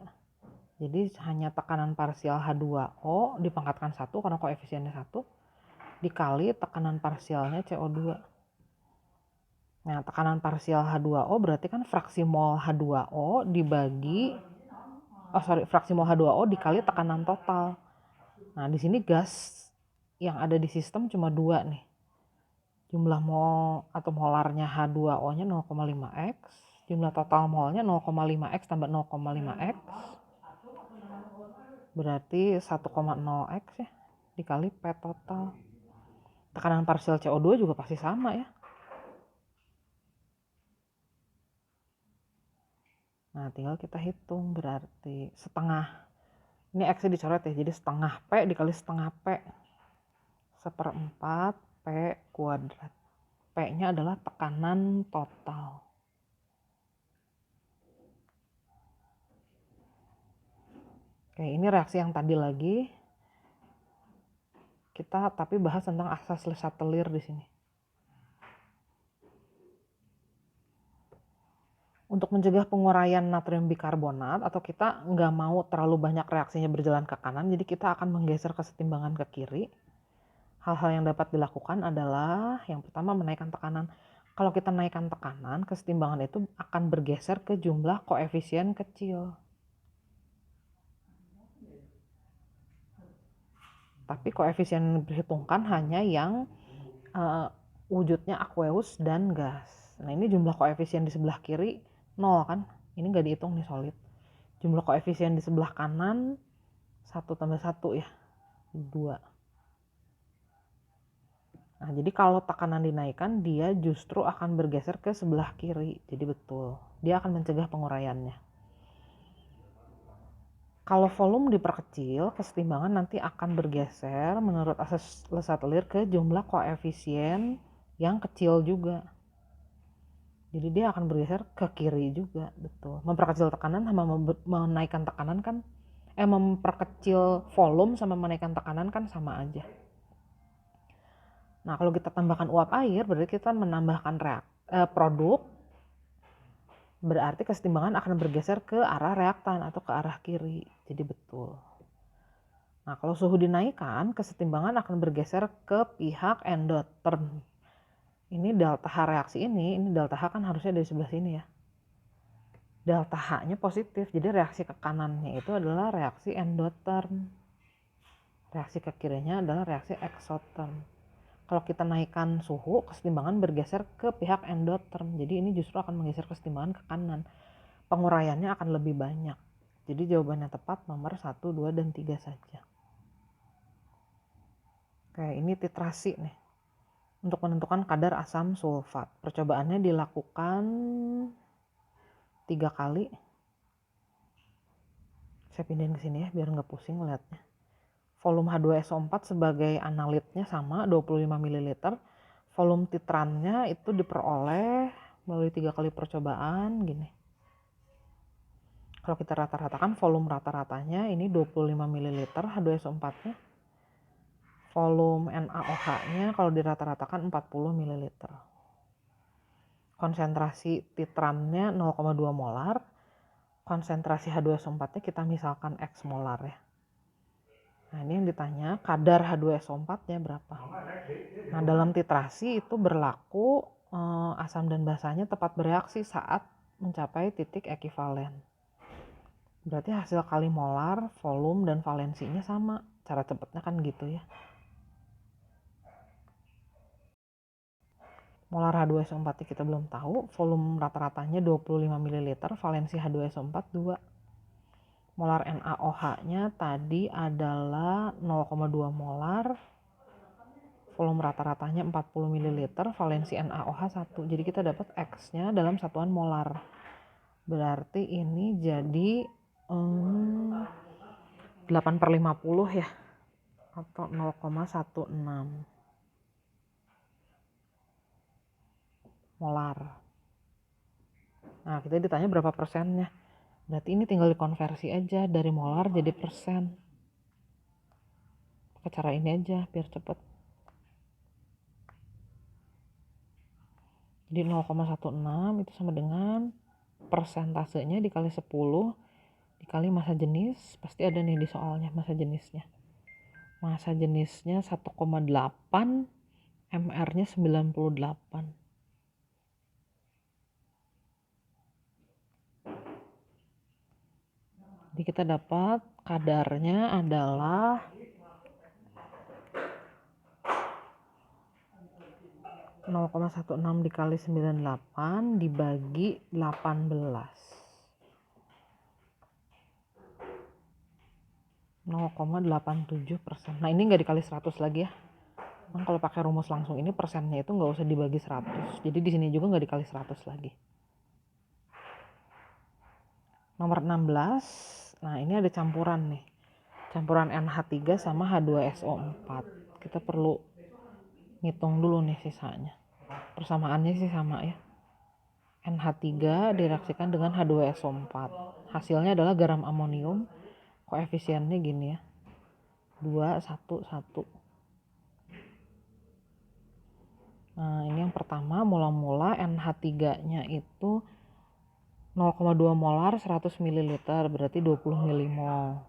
Jadi hanya tekanan parsial H2O dipangkatkan 1 karena koefisiennya 1 dikali tekanan parsialnya CO2. Nah, tekanan parsial H2O berarti kan fraksi mol H2O fraksi mol H2O dikali tekanan total. Nah, di sini gas yang ada di sistem cuma 2 nih. Jumlah mol atau molarnya H2O-nya 0,5 X, jumlah total molnya 0,5 X tambah 0,5 X. Berarti 1,0 X ya, dikali P total. Tekanan parsial CO2 juga pasti sama ya. Nah, tinggal kita hitung, berarti setengah. Ini X-nya dicoret ya, jadi setengah P dikali setengah P. 1/4 P kuadrat. P-nya adalah tekanan total. Oke, ini reaksi yang tadi lagi. Kita tapi bahas tentang asas lesat telir di sini. Untuk mencegah penguraian natrium bikarbonat atau kita nggak mau terlalu banyak reaksinya berjalan ke kanan, jadi kita akan menggeser kesetimbangan ke kiri. Hal-hal yang dapat dilakukan adalah yang pertama menaikkan tekanan. Kalau kita naikkan tekanan, kesetimbangan itu akan bergeser ke jumlah koefisien kecil. Tapi koefisien yang diperhitungkan hanya yang wujudnya aqueous dan gas. Nah, ini jumlah koefisien di sebelah kiri 0 kan? Ini nggak dihitung nih solid. Jumlah koefisien di sebelah kanan 1 tambah 1 ya, 2. Nah, jadi kalau tekanan dinaikkan, dia justru akan bergeser ke sebelah kiri. Jadi betul, dia akan mencegah penguraiannya. Kalau volume diperkecil, kesetimbangan nanti akan bergeser menurut asas lesat telir ke jumlah koefisien yang kecil juga. Jadi dia akan bergeser ke kiri juga, betul. Memperkecil tekanan sama menaikkan tekanan kan, memperkecil volume sama menaikkan tekanan kan sama aja. Nah, kalau kita tambahkan uap air, berarti kita menambahkan produk, berarti kesetimbangan akan bergeser ke arah reaktan atau ke arah kiri. Jadi betul. Nah, kalau suhu dinaikkan, kesetimbangan akan bergeser ke pihak endotherm. Ini delta H reaksi ini delta H kan harusnya dari sebelah sini ya. Delta H-nya positif, jadi reaksi ke kanannya itu adalah reaksi endotherm. Reaksi ke kirinya adalah reaksi exotherm. Kalau kita naikkan suhu, kesetimbangan bergeser ke pihak endotherm. Jadi ini justru akan menggeser kesetimbangan ke kanan. Penguraiannya akan lebih banyak. Jadi jawabannya tepat nomor 1, 2, dan 3 saja. Oke, ini titrasi nih. Untuk menentukan kadar asam sulfat. Percobaannya dilakukan 3 kali. Saya pindahin ke sini ya, biar nggak pusing lihatnya. Volume H2SO4 sebagai analitnya sama, 25 ml. Volume titrannya itu diperoleh melalui 3 kali percobaan, gini. Kalau kita rata-ratakan volume rata-ratanya ini 25 ml H2SO4-nya. Volume NaOH-nya kalau dirata-ratakan 40 ml. Konsentrasi titrannya 0,2 molar. Konsentrasi H2SO4-nya kita misalkan X molar ya. Nah, ini yang ditanya kadar H2SO4-nya berapa. Nah, dalam titrasi itu berlaku asam dan basanya tepat bereaksi saat mencapai titik ekivalen. Berarti hasil kali molar, volume, dan valensinya sama. Cara cepatnya kan gitu ya. Molar H2SO4 kita belum tahu, volume rata-ratanya 25 ml, valensi H2SO4 2. Molar NaOH-nya tadi adalah 0,2 molar, volume rata-ratanya 40 ml, valensi NaOH 1. Jadi kita dapat X-nya dalam satuan molar. Berarti ini jadi 8/50 ya, atau 0,16 molar. Nah, kita ditanya berapa persennya. Berarti ini tinggal dikonversi aja dari molar jadi persen. Pakai cara ini aja biar cepet. Jadi 0,16 itu sama dengan persentasenya dikali 10 dikali massa jenis. Pasti ada nih di soalnya massa jenisnya. Massa jenisnya 1,8, MR-nya 98. Jadi kita dapat kadarnya adalah 0,16 dikali 98 dibagi 18. 0,87%. Nah, ini nggak dikali 100 lagi ya. Nah, kalau pakai rumus langsung ini persennya itu nggak usah dibagi 100. Jadi di sini juga nggak dikali 100 lagi. Nomor 16. Nah, ini ada campuran nih. Campuran NH3 sama H2SO4. Kita perlu ngitung dulu nih sisanya. Persamaannya sih sama ya. NH3 direaksikan dengan H2SO4. Hasilnya adalah garam amonium. Koefisiennya gini ya. 2, 1, 1. Nah, ini yang pertama, mula-mula NH3-nya itu 0,2 molar 100 ml, berarti 20 milimol.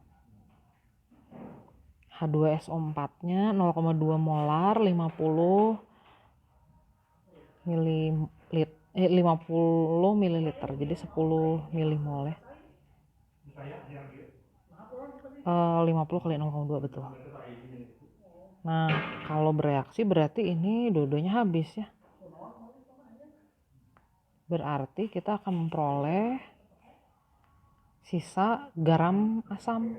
H2SO4-nya 0,2 molar 50 ml, jadi 10 milimol ya. 50 kali 0,2 betul. Nah, kalau bereaksi berarti ini dua-duanya habis ya. Berarti kita akan memperoleh sisa garam asam.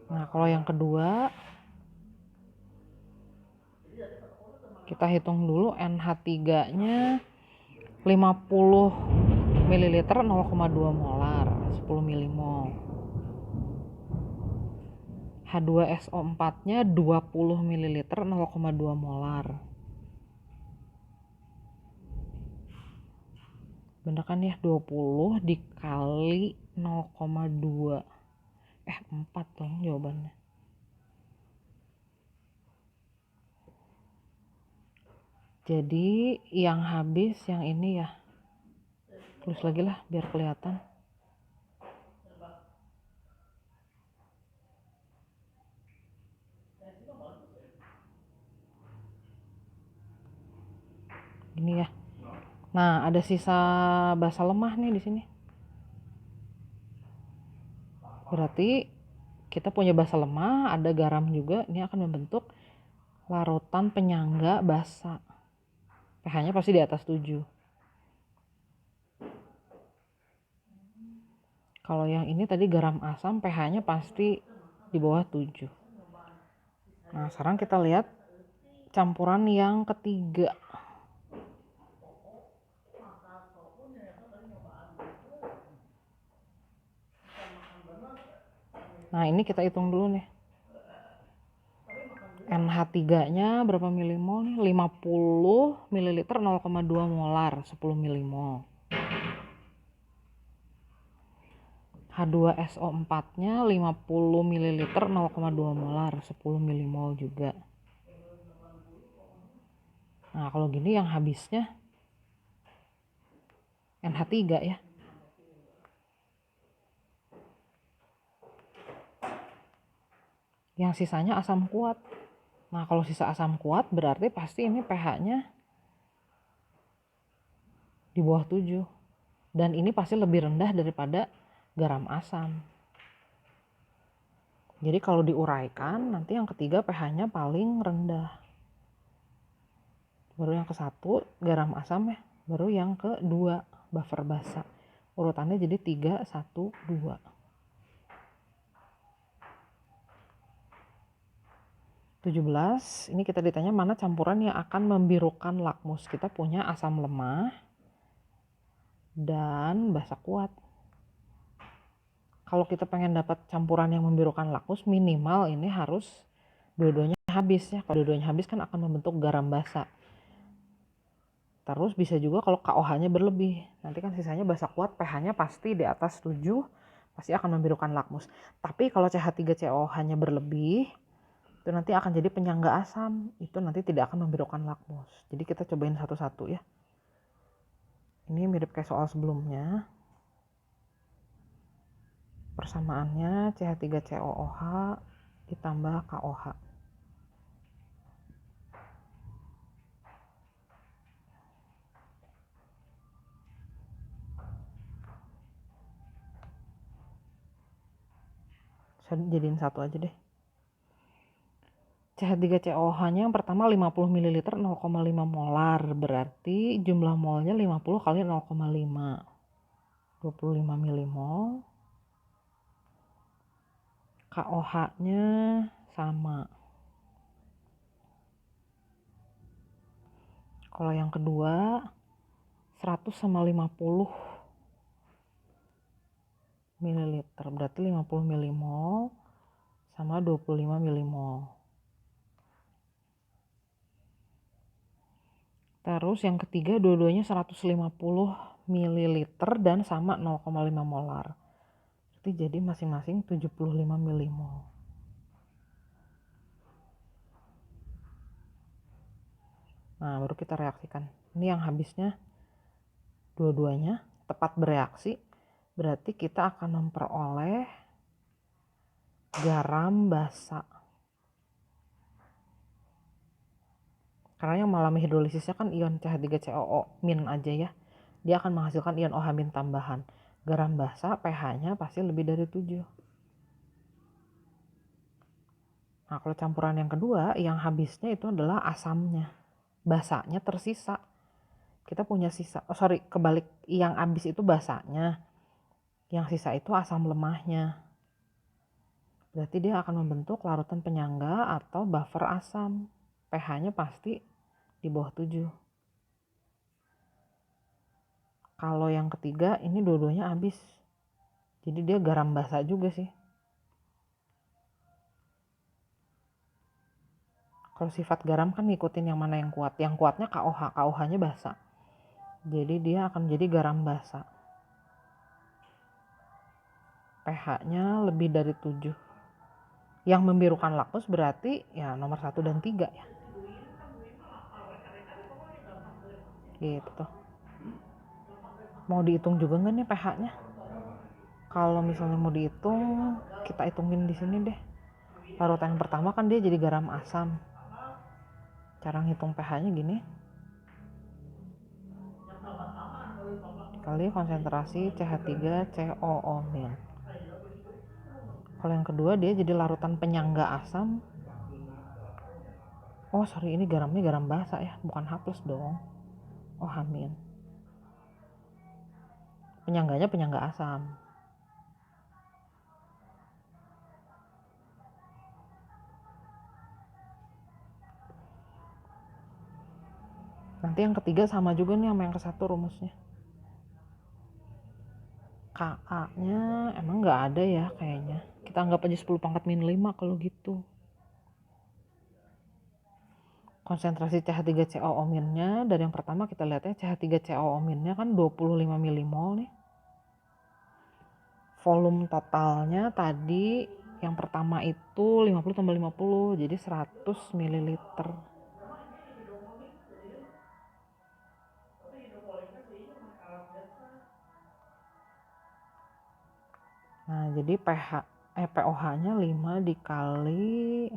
Nah, kalau yang kedua kita hitung dulu NH3-nya 50 ml 0,2 molar 10 milimol. H2SO4-nya 20 ml 0,2 molar. Bener kan ya, 20 dikali 0,2. 4 dong jawabannya. Jadi yang habis yang ini ya. Tulis lagi lah biar kelihatan. Ini ya. Nah, ada sisa basa lemah nih di sini. Berarti kita punya basa lemah, ada garam juga. Ini akan membentuk larutan penyangga basa. pH-nya pasti di atas 7. Kalau yang ini tadi garam asam, pH-nya pasti di bawah 7. Nah, sekarang kita lihat campuran yang ketiga. Nah, ini kita hitung dulu nih. NH3-nya berapa milimol nih? 50 ml 0,2 molar 10 milimol. H2SO4-nya 50 ml 0,2 molar 10 milimol juga. Nah, kalau gini yang habisnya NH3 ya. Yang sisanya asam kuat. Nah, kalau sisa asam kuat berarti pasti ini pH-nya di bawah 7. Dan ini pasti lebih rendah daripada garam asam. Jadi kalau diuraikan, nanti yang ketiga pH-nya paling rendah. Baru yang ke-1 garam asam ya. Baru yang ke-2 buffer basa. Urutannya jadi 3, 1, 2. 17, ini kita ditanya mana campuran yang akan membirukan lakmus. Kita punya asam lemah dan basa kuat. Kalau kita pengen dapat campuran yang membirukan lakmus, minimal ini harus dua-duanya habis ya. Kalau dua-duanya habis kan akan membentuk garam basa. Terus bisa juga kalau KOH-nya berlebih. Nanti kan sisanya basa kuat, pH-nya pasti di atas 7, pasti akan membirukan lakmus. Tapi kalau CH3COH-nya berlebih, itu nanti akan jadi penyangga asam. Itu nanti tidak akan membirukan lakmus. Jadi kita cobain satu-satu ya. Ini mirip kayak soal sebelumnya. Persamaannya CH3COOH ditambah KOH. Saya jadiin satu aja deh. CH3COOH-nya yang pertama 50 ml 0,5 molar. Berarti jumlah molnya 50 kali 0,5. 25 milimol. KOH-nya sama. Kalau yang kedua 100 sama 50 ml. Berarti 50 milimol sama 25 milimol. Terus yang ketiga dua-duanya 150 ml dan sama 0,5 molar. Berarti jadi masing-masing 75 milimol. Nah, baru kita reaksikan. Ini yang habisnya dua-duanya tepat bereaksi. Berarti kita akan memperoleh garam basa. Karena yang mengalami hidrolisisnya kan ion CH3COO- aja ya. Dia akan menghasilkan ion OH- tambahan. Garam basa pH-nya pasti lebih dari 7. Nah, kalau campuran yang kedua, yang habisnya itu adalah asamnya. Basanya tersisa. Kita punya sisa, kebalik. Yang habis itu basanya. Yang sisa itu asam lemahnya. Berarti dia akan membentuk larutan penyangga atau buffer asam. pH-nya pasti di bawah 7. Kalau yang ketiga, ini dua-duanya habis. Jadi dia garam basa juga sih. Kalau sifat garam kan ngikutin yang mana yang kuat. Yang kuatnya KOH, KOH-nya basa. Jadi dia akan jadi garam basa. pH-nya lebih dari 7. Yang membirukan lakmus berarti ya nomor 1 dan 3 ya. Gitu. Mau dihitung juga nggak nih pH-nya? Kalau misalnya mau dihitung, kita hitungin di sini deh. Larutan yang pertama kan dia jadi garam asam. Cara ngitung pH-nya gini. Kali konsentrasi CH3COO-. Kalau yang kedua dia jadi larutan penyangga asam. Oh sorry, ini garamnya garam basa ya, bukan H+ dong. Oh H-. Penyangganya penyangga asam. Nanti yang ketiga sama juga nih sama yang ke-1 rumusnya. Ka-nya emang nggak ada ya kayaknya. Kita anggap aja 10 pangkat min 5 kalau gitu. Konsentrasi CH3COO-nya dari yang pertama kita lihatnya CH3COO-nya kan 25 milimol nih. Volume totalnya tadi yang pertama itu 50 tambah 50 jadi 100 ml. Nah, jadi pOH-nya 5 dikali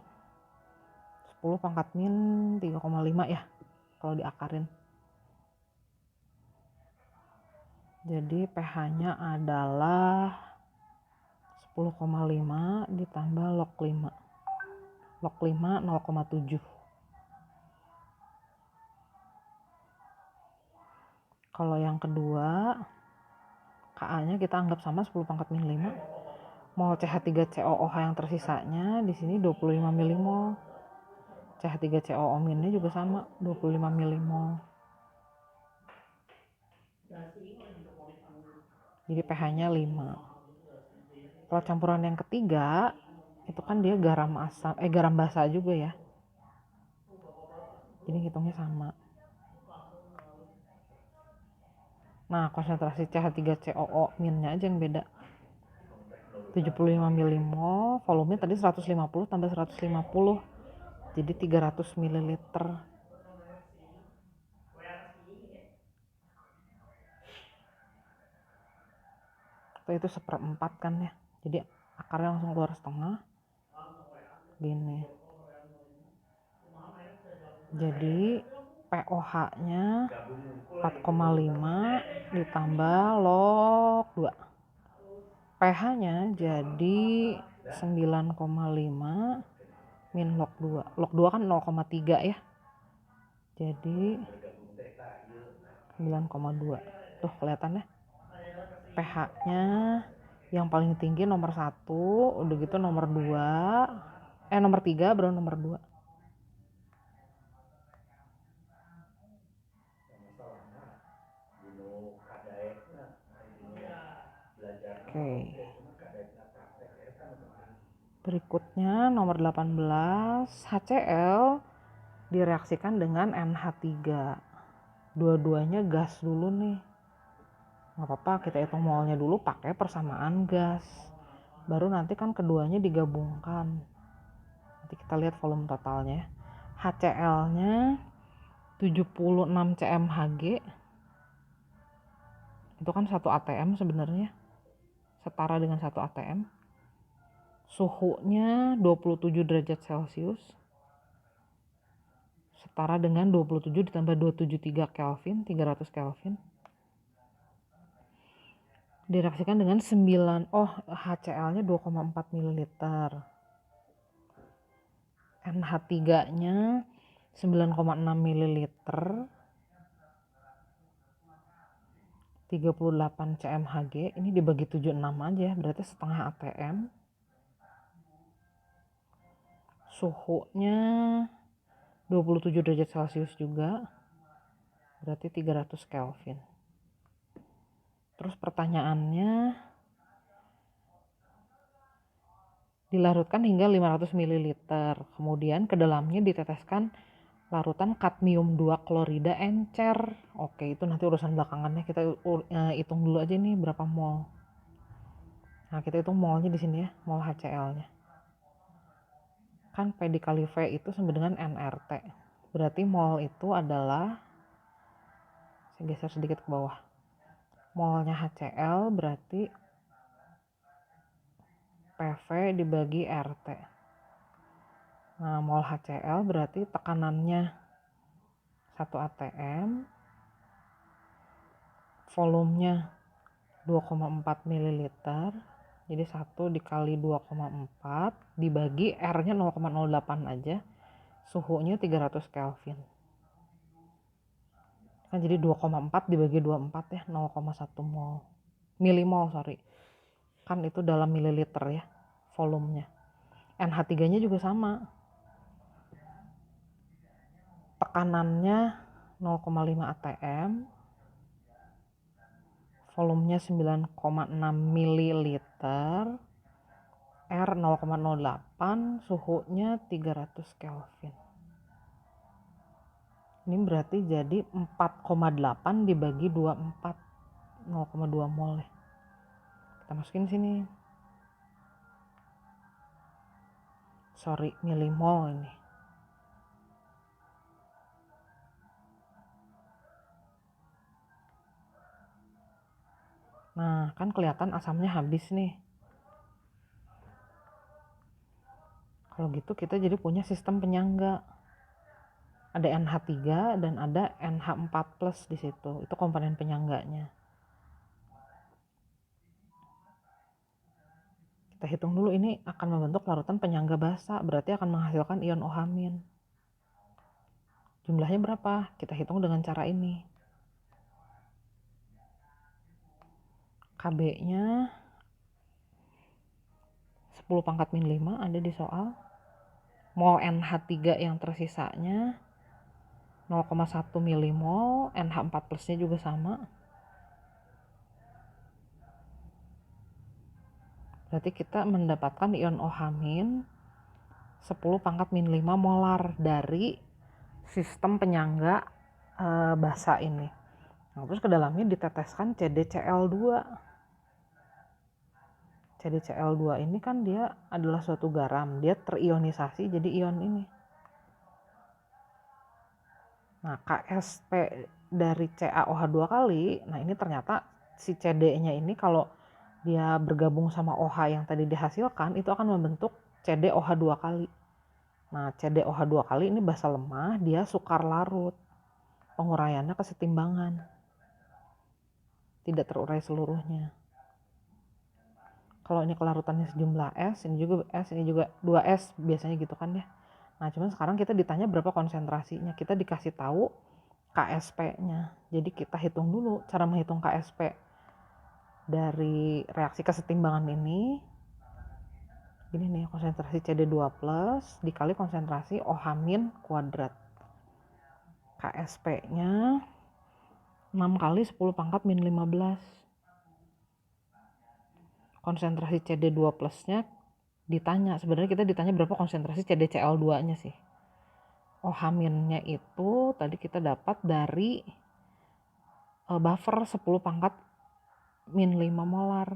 10 pangkat min 3,5 ya kalau diakarin. Jadi pH-nya adalah 10,5 ditambah log 5. Log 5 0,7. Kalau yang kedua, Ka-nya kita anggap sama 10 pangkat min 5. Mol CH3COOH yang tersisanya di sini 25 milimol. CH3COO minnya juga sama 25 milimol. Jadi pH-nya 5. Kalau campuran yang ketiga, itu kan dia garam basa juga ya. Jadi hitungnya sama. Nah, konsentrasi CH3COO minnya aja yang beda. 75 milimol, volumenya tadi 150 tambah 150. Jadi 300 ml. Itu 1/4 kan ya. Jadi akarnya langsung keluar setengah. Gini. Jadi POH-nya 4,5 ditambah log 2. pH-nya jadi 9,5 min log 2. Log 2 kan 0,3 ya. Jadi 9,2. Tuh kelihatan ya. pH-nya yang paling tinggi nomor 1, udah gitu nomor 2, nomor 3 baru nomor 2. Oke. Berikutnya nomor 18, HCl direaksikan dengan NH3. Dua-duanya gas dulu nih. Nggak apa-apa, kita hitung molnya dulu pakai persamaan gas. Baru nanti kan keduanya digabungkan. Nanti kita lihat volume totalnya. HCl-nya 76 cmHg. Itu kan 1 atm sebenarnya. Setara dengan 1 atm. Suhunya 27 derajat Celcius. Setara dengan 27 ditambah 273 Kelvin, 300 Kelvin. Direaksikan dengan HCl-nya 2,4 ml. NH3-nya 9,6 ml. 38 cmHg. Ini dibagi 76 aja, berarti setengah atm. Suhunya 27 derajat Celcius juga, berarti 300 Kelvin. Terus pertanyaannya, dilarutkan hingga 500 ml. Kemudian ke dalamnya diteteskan larutan kadmium 2 klorida encer. Oke, itu nanti urusan belakangannya. Kita hitung dulu aja nih berapa mol. Nah, kita hitung molnya di sini ya, mol HCl-nya. Kan P dikali V itu sama dengan nRT. Berarti mol itu adalah, saya geser sedikit ke bawah. Molnya HCl berarti PV dibagi RT. Nah, mol HCl berarti tekanannya 1 atm, volumenya 2,4 ml. Jadi 1 dikali 2,4 dibagi R-nya 0,08 aja. Suhunya 300 Kelvin. Kan jadi 2,4 dibagi 24 ya, 0,1 mol. Milimol, sorry. Kan itu dalam mililiter ya, volumenya. NH3-nya juga sama. Tekanannya 0,5 atm. Volumenya 9,6 ml. R 0,08, suhunya 300 Kelvin. Ini berarti jadi 4,8 dibagi 24, 0,2 mol ya. Kita masukin sini. Sorry, milimol ini. Nah, kan kelihatan asamnya habis nih. Kalau gitu kita jadi punya sistem penyangga. Ada NH3 dan ada NH4+ di situ. Itu komponen penyangganya. Kita Kita hitung dulu, ini akan membentuk larutan penyangga basa, berarti akan menghasilkan ion OH-. Jumlahnya berapa? Kita hitung dengan cara ini. Kb-nya 10 pangkat min 5 ada di soal. Mol NH3 yang tersisanya 0,1 milimol, NH4 plusnya juga sama. Berarti kita mendapatkan ion OH- 10 pangkat min 5 molar dari sistem penyangga basa ini. Nah, terus ke dalamnya diteteskan CdCl2. CdCl2 ini kan dia adalah suatu garam, dia terionisasi jadi ion ini. Nah, Ksp dari CaOH 2 kali, nah ini ternyata si Cd-nya ini kalau dia bergabung sama OH yang tadi dihasilkan, itu akan membentuk CdOH 2 kali. Nah, CdOH 2 kali ini basa lemah, dia sukar larut. Penguraiannya kesetimbangan. Tidak terurai seluruhnya. Kalau ini kelarutannya sejumlah S, ini juga S, ini juga 2S, biasanya gitu kan ya. Nah, cuman sekarang kita ditanya berapa konsentrasinya. Kita dikasih tahu Ksp-nya. Jadi kita hitung dulu cara menghitung Ksp dari reaksi kesetimbangan ini. Ini nih, konsentrasi Cd2 plus dikali konsentrasi OH- kuadrat. Ksp-nya 6 kali 10 pangkat min 15. Konsentrasi Cd2 plusnya ditanya, sebenarnya kita ditanya berapa konsentrasi CdCl2-nya sih. OH-nya itu tadi kita dapat dari buffer 10 pangkat min 5 molar.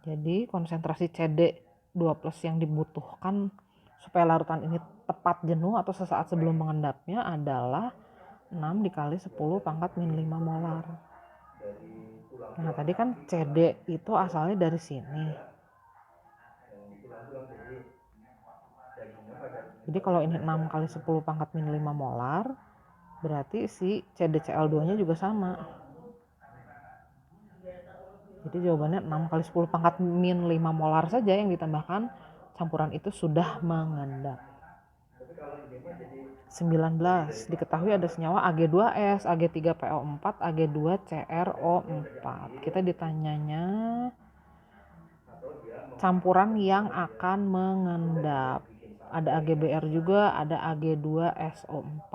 Jadi konsentrasi Cd2 plus yang dibutuhkan supaya larutan ini tepat jenuh atau sesaat sebelum mengendapnya adalah 6 dikali 10 pangkat min 5 molar. Nah, tadi kan Cd itu asalnya dari sini. Jadi kalau ini 6 kali 10 pangkat min 5 molar, berarti si CdCl2-nya juga sama. Jadi jawabannya 6 kali 10 pangkat min 5 molar saja yang ditambahkan, campuran itu sudah mengendap. 19. Diketahui ada senyawa Ag2S, Ag3PO4, Ag2CRO4. Kita ditanyanya campuran yang akan mengendap. Ada AgBr juga, ada Ag2SO4.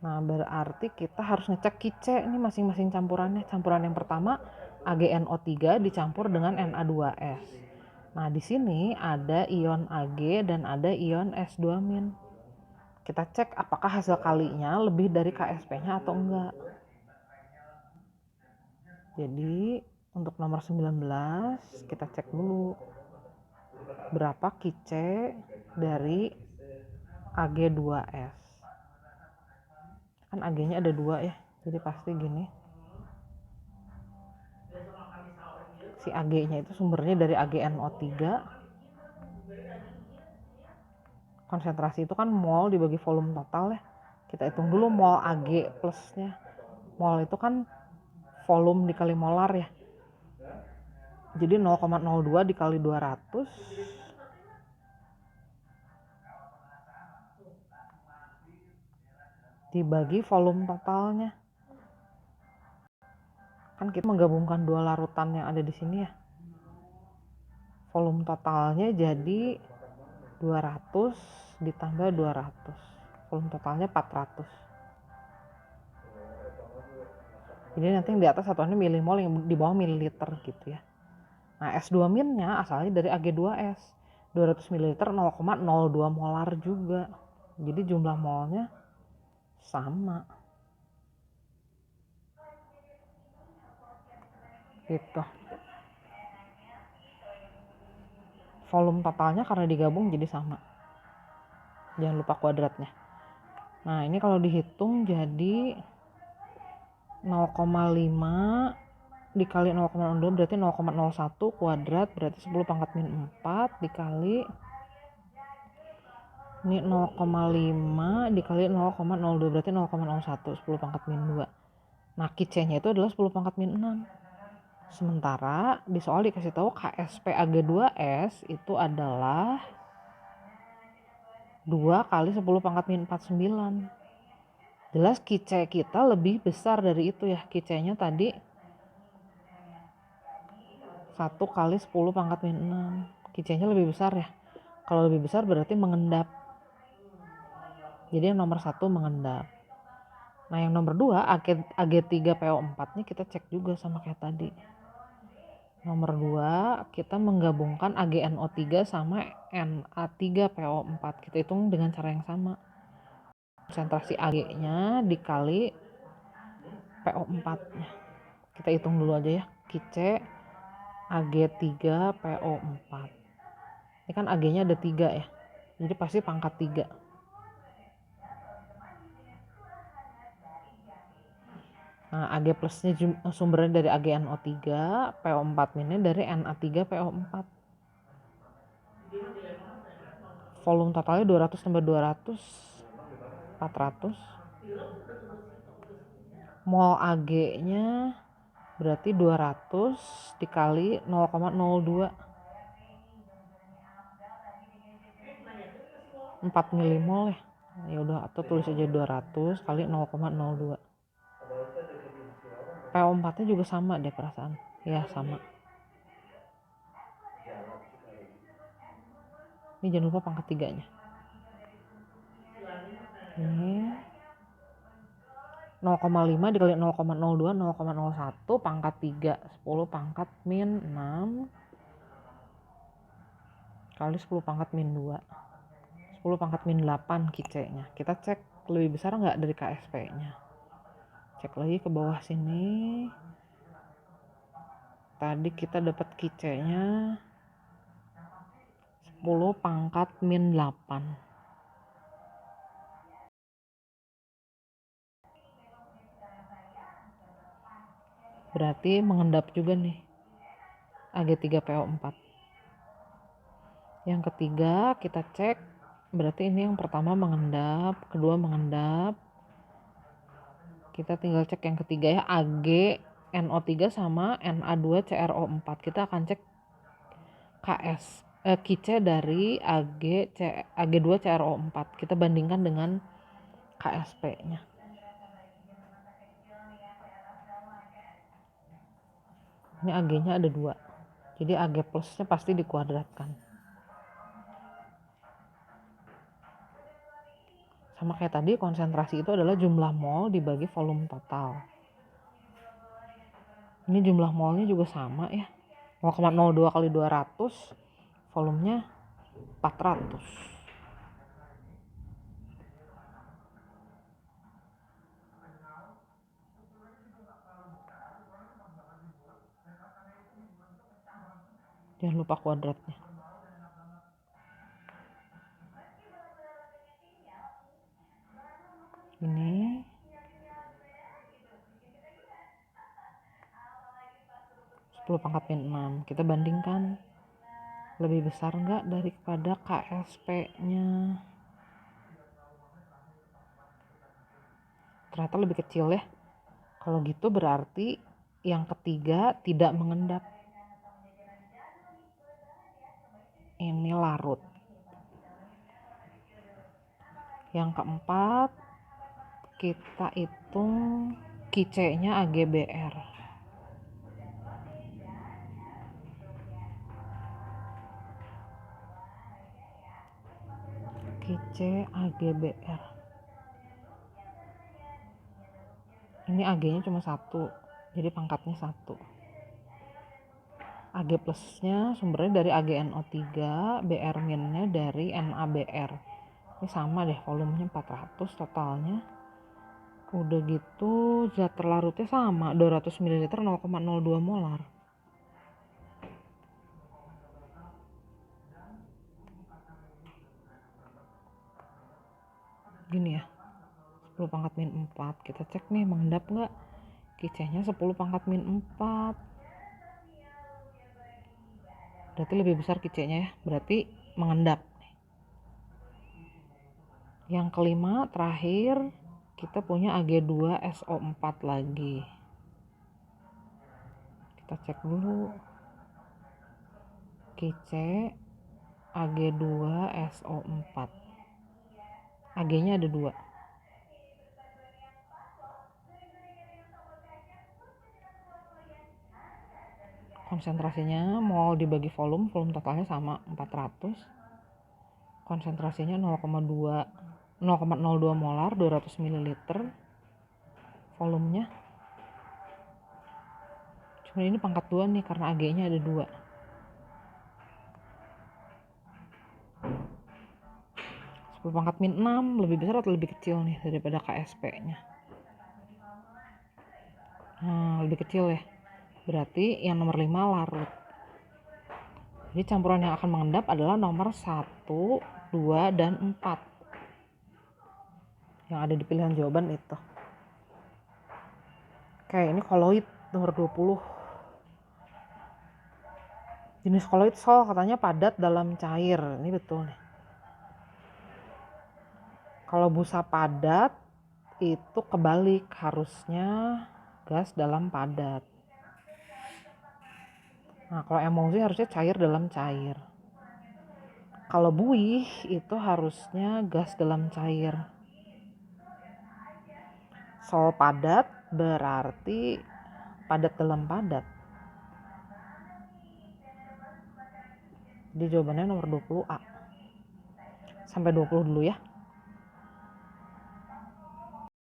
Nah, berarti kita harus ngecek Ki-C ini masing-masing campurannya. Campuran yang pertama AgNO3 dicampur dengan Na2S. Nah, di sini ada ion Ag dan ada ion S2-. Kita cek apakah hasil kalinya lebih dari Ksp-nya atau enggak. Jadi, untuk nomor 19 kita cek dulu berapa Ki-C dari Ag2S. Kan Ag-nya ada 2 ya, jadi pasti gini. Si Ag-nya itu sumbernya dari AgNO3. Konsentrasi itu kan mol dibagi volume total ya. Kita hitung dulu mol Ag plusnya. Mol itu kan volume dikali molar ya. Jadi 0,02 dikali 200 dibagi volume totalnya. Kan kita menggabungkan dua larutan yang ada di sini ya. Volume totalnya jadi 200 ditambah 200. Volume totalnya 400. Jadi nanti yang di atas satuannya milimol, yang di bawah mililiter gitu ya. Nah, S2-nya asalnya dari Ag2S. 200 ml 0,02 molar juga. Jadi jumlah molnya sama. Gitu. Volume totalnya karena digabung jadi sama. Jangan lupa kuadratnya. Nah, ini kalau dihitung jadi 0,5 dikali 0,02 berarti 0,01 kuadrat, berarti 10 pangkat min 4 dikali Ini 0,5 dikali 0,02 berarti 0,01, 10 pangkat min 2. Nah, Q-nya itu adalah 10 pangkat min 6. Sementara di soal dikasih tahu KSP Ag2S itu adalah 2 kali 10 pangkat min 49. Jelas Q-C kita lebih besar dari itu ya. Q-nya tadi 1 kali 10 pangkat min 6. Q-nya lebih besar ya. Kalau lebih besar berarti mengendap. Jadi yang nomor 1 mengendap. Nah, yang nomor 2 Ag3PO4 nya kita cek juga sama kayak tadi. Nomor 2 kita menggabungkan AgNO3 sama Na3PO4. Kita hitung dengan cara yang sama. Konsentrasi Ag-nya dikali PO4 nya. Kita hitung dulu aja ya. Q-C Ag3PO4. Ini kan Ag-nya ada 3 ya. Jadi pasti pangkat 3. Nah, Ag plusnya sumbernya dari AgNO3, PO4 minnya dari Na3PO4. Volume totalnya 200 tambah 200, 400. Mol Ag-nya berarti 200 dikali 0,02. 4 milimol ya. Ya udah, atau tulis aja 200 kali 0,02. PO4-nya juga sama deh perasaan. Ya, sama. Ini jangan lupa pangkat 3-nya. Ini 0,5 dikali 0,02, 0,01 pangkat 3, 10 pangkat min 6 kali 10 pangkat min 2, 10 pangkat min 8 Q-nya. Kita cek lebih besar nggak dari KSP-nya. Cek lagi ke bawah sini. Tadi kita dapat Q-nya 10 pangkat min 8. Berarti mengendap juga nih Ag3PO4. Yang ketiga kita cek, berarti ini yang pertama mengendap, kedua mengendap. Kita tinggal cek yang ketiga ya, AgNO3 sama Na2CrO4. Kita akan cek Q-C dari Ag2CrO4. Kita bandingkan dengan KSP-nya. Ini Ag-nya ada 2. Jadi Ag plusnya pasti dikuadratkan. Sama kayak tadi, konsentrasi itu adalah jumlah mol dibagi volume total. Ini jumlah molnya juga sama ya. 0,02 kali 200, volumenya 400. Jangan lupa kuadratnya. Ini (10 min 6). Kita bandingkan lebih besar nggak daripada KSP-nya. Ternyata lebih kecil ya. Kalau gitu berarti yang ketiga tidak mengendap. Ini larut. Yang keempat kita hitung Q-nya AgBr. Q-C AgBr. Ini Ag-nya cuma 1, jadi pangkatnya 1. Ag plusnya sumbernya dari AgNO3, Br minnya dari NaBr. Ini sama deh, volumenya 400 totalnya. Udah gitu zat terlarutnya sama, 200 ml 0,02 molar. Gini ya, 10 pangkat min 4. Kita cek nih mengendap nggak. Q-nya 10 pangkat min 4. Berarti lebih besar Q-nya ya, berarti mengendap. Yang kelima terakhir kita punya Ag2SO4 lagi. Kita cek dulu. Kice Ag2SO4. Ag-nya ada 2. Konsentrasinya mau dibagi volume totalnya sama 400. Konsentrasinya 0,02 molar 200 ml. Volumenya cuma ini pangkat 2 nih karena Ag-nya ada 2. 10 pangkat min 6 lebih besar atau lebih kecil nih daripada KSP-nya? Nah, lebih kecil ya. Berarti yang nomor 5 larut. Jadi campuran yang akan mengendap adalah nomor 1, 2, dan 4. Yang ada di pilihan jawaban itu. Oke, ini koloid nomor 20. Jenis koloid sol katanya padat dalam cair. Ini betul nih. Kalau busa padat itu kebalik, harusnya gas dalam padat. Nah, kalau emulsi harusnya cair dalam cair. Kalau buih itu harusnya gas dalam cair. Sol padat berarti padat dalam padat. Jadi jawabannya nomor 20A. Sampai 20 dulu ya.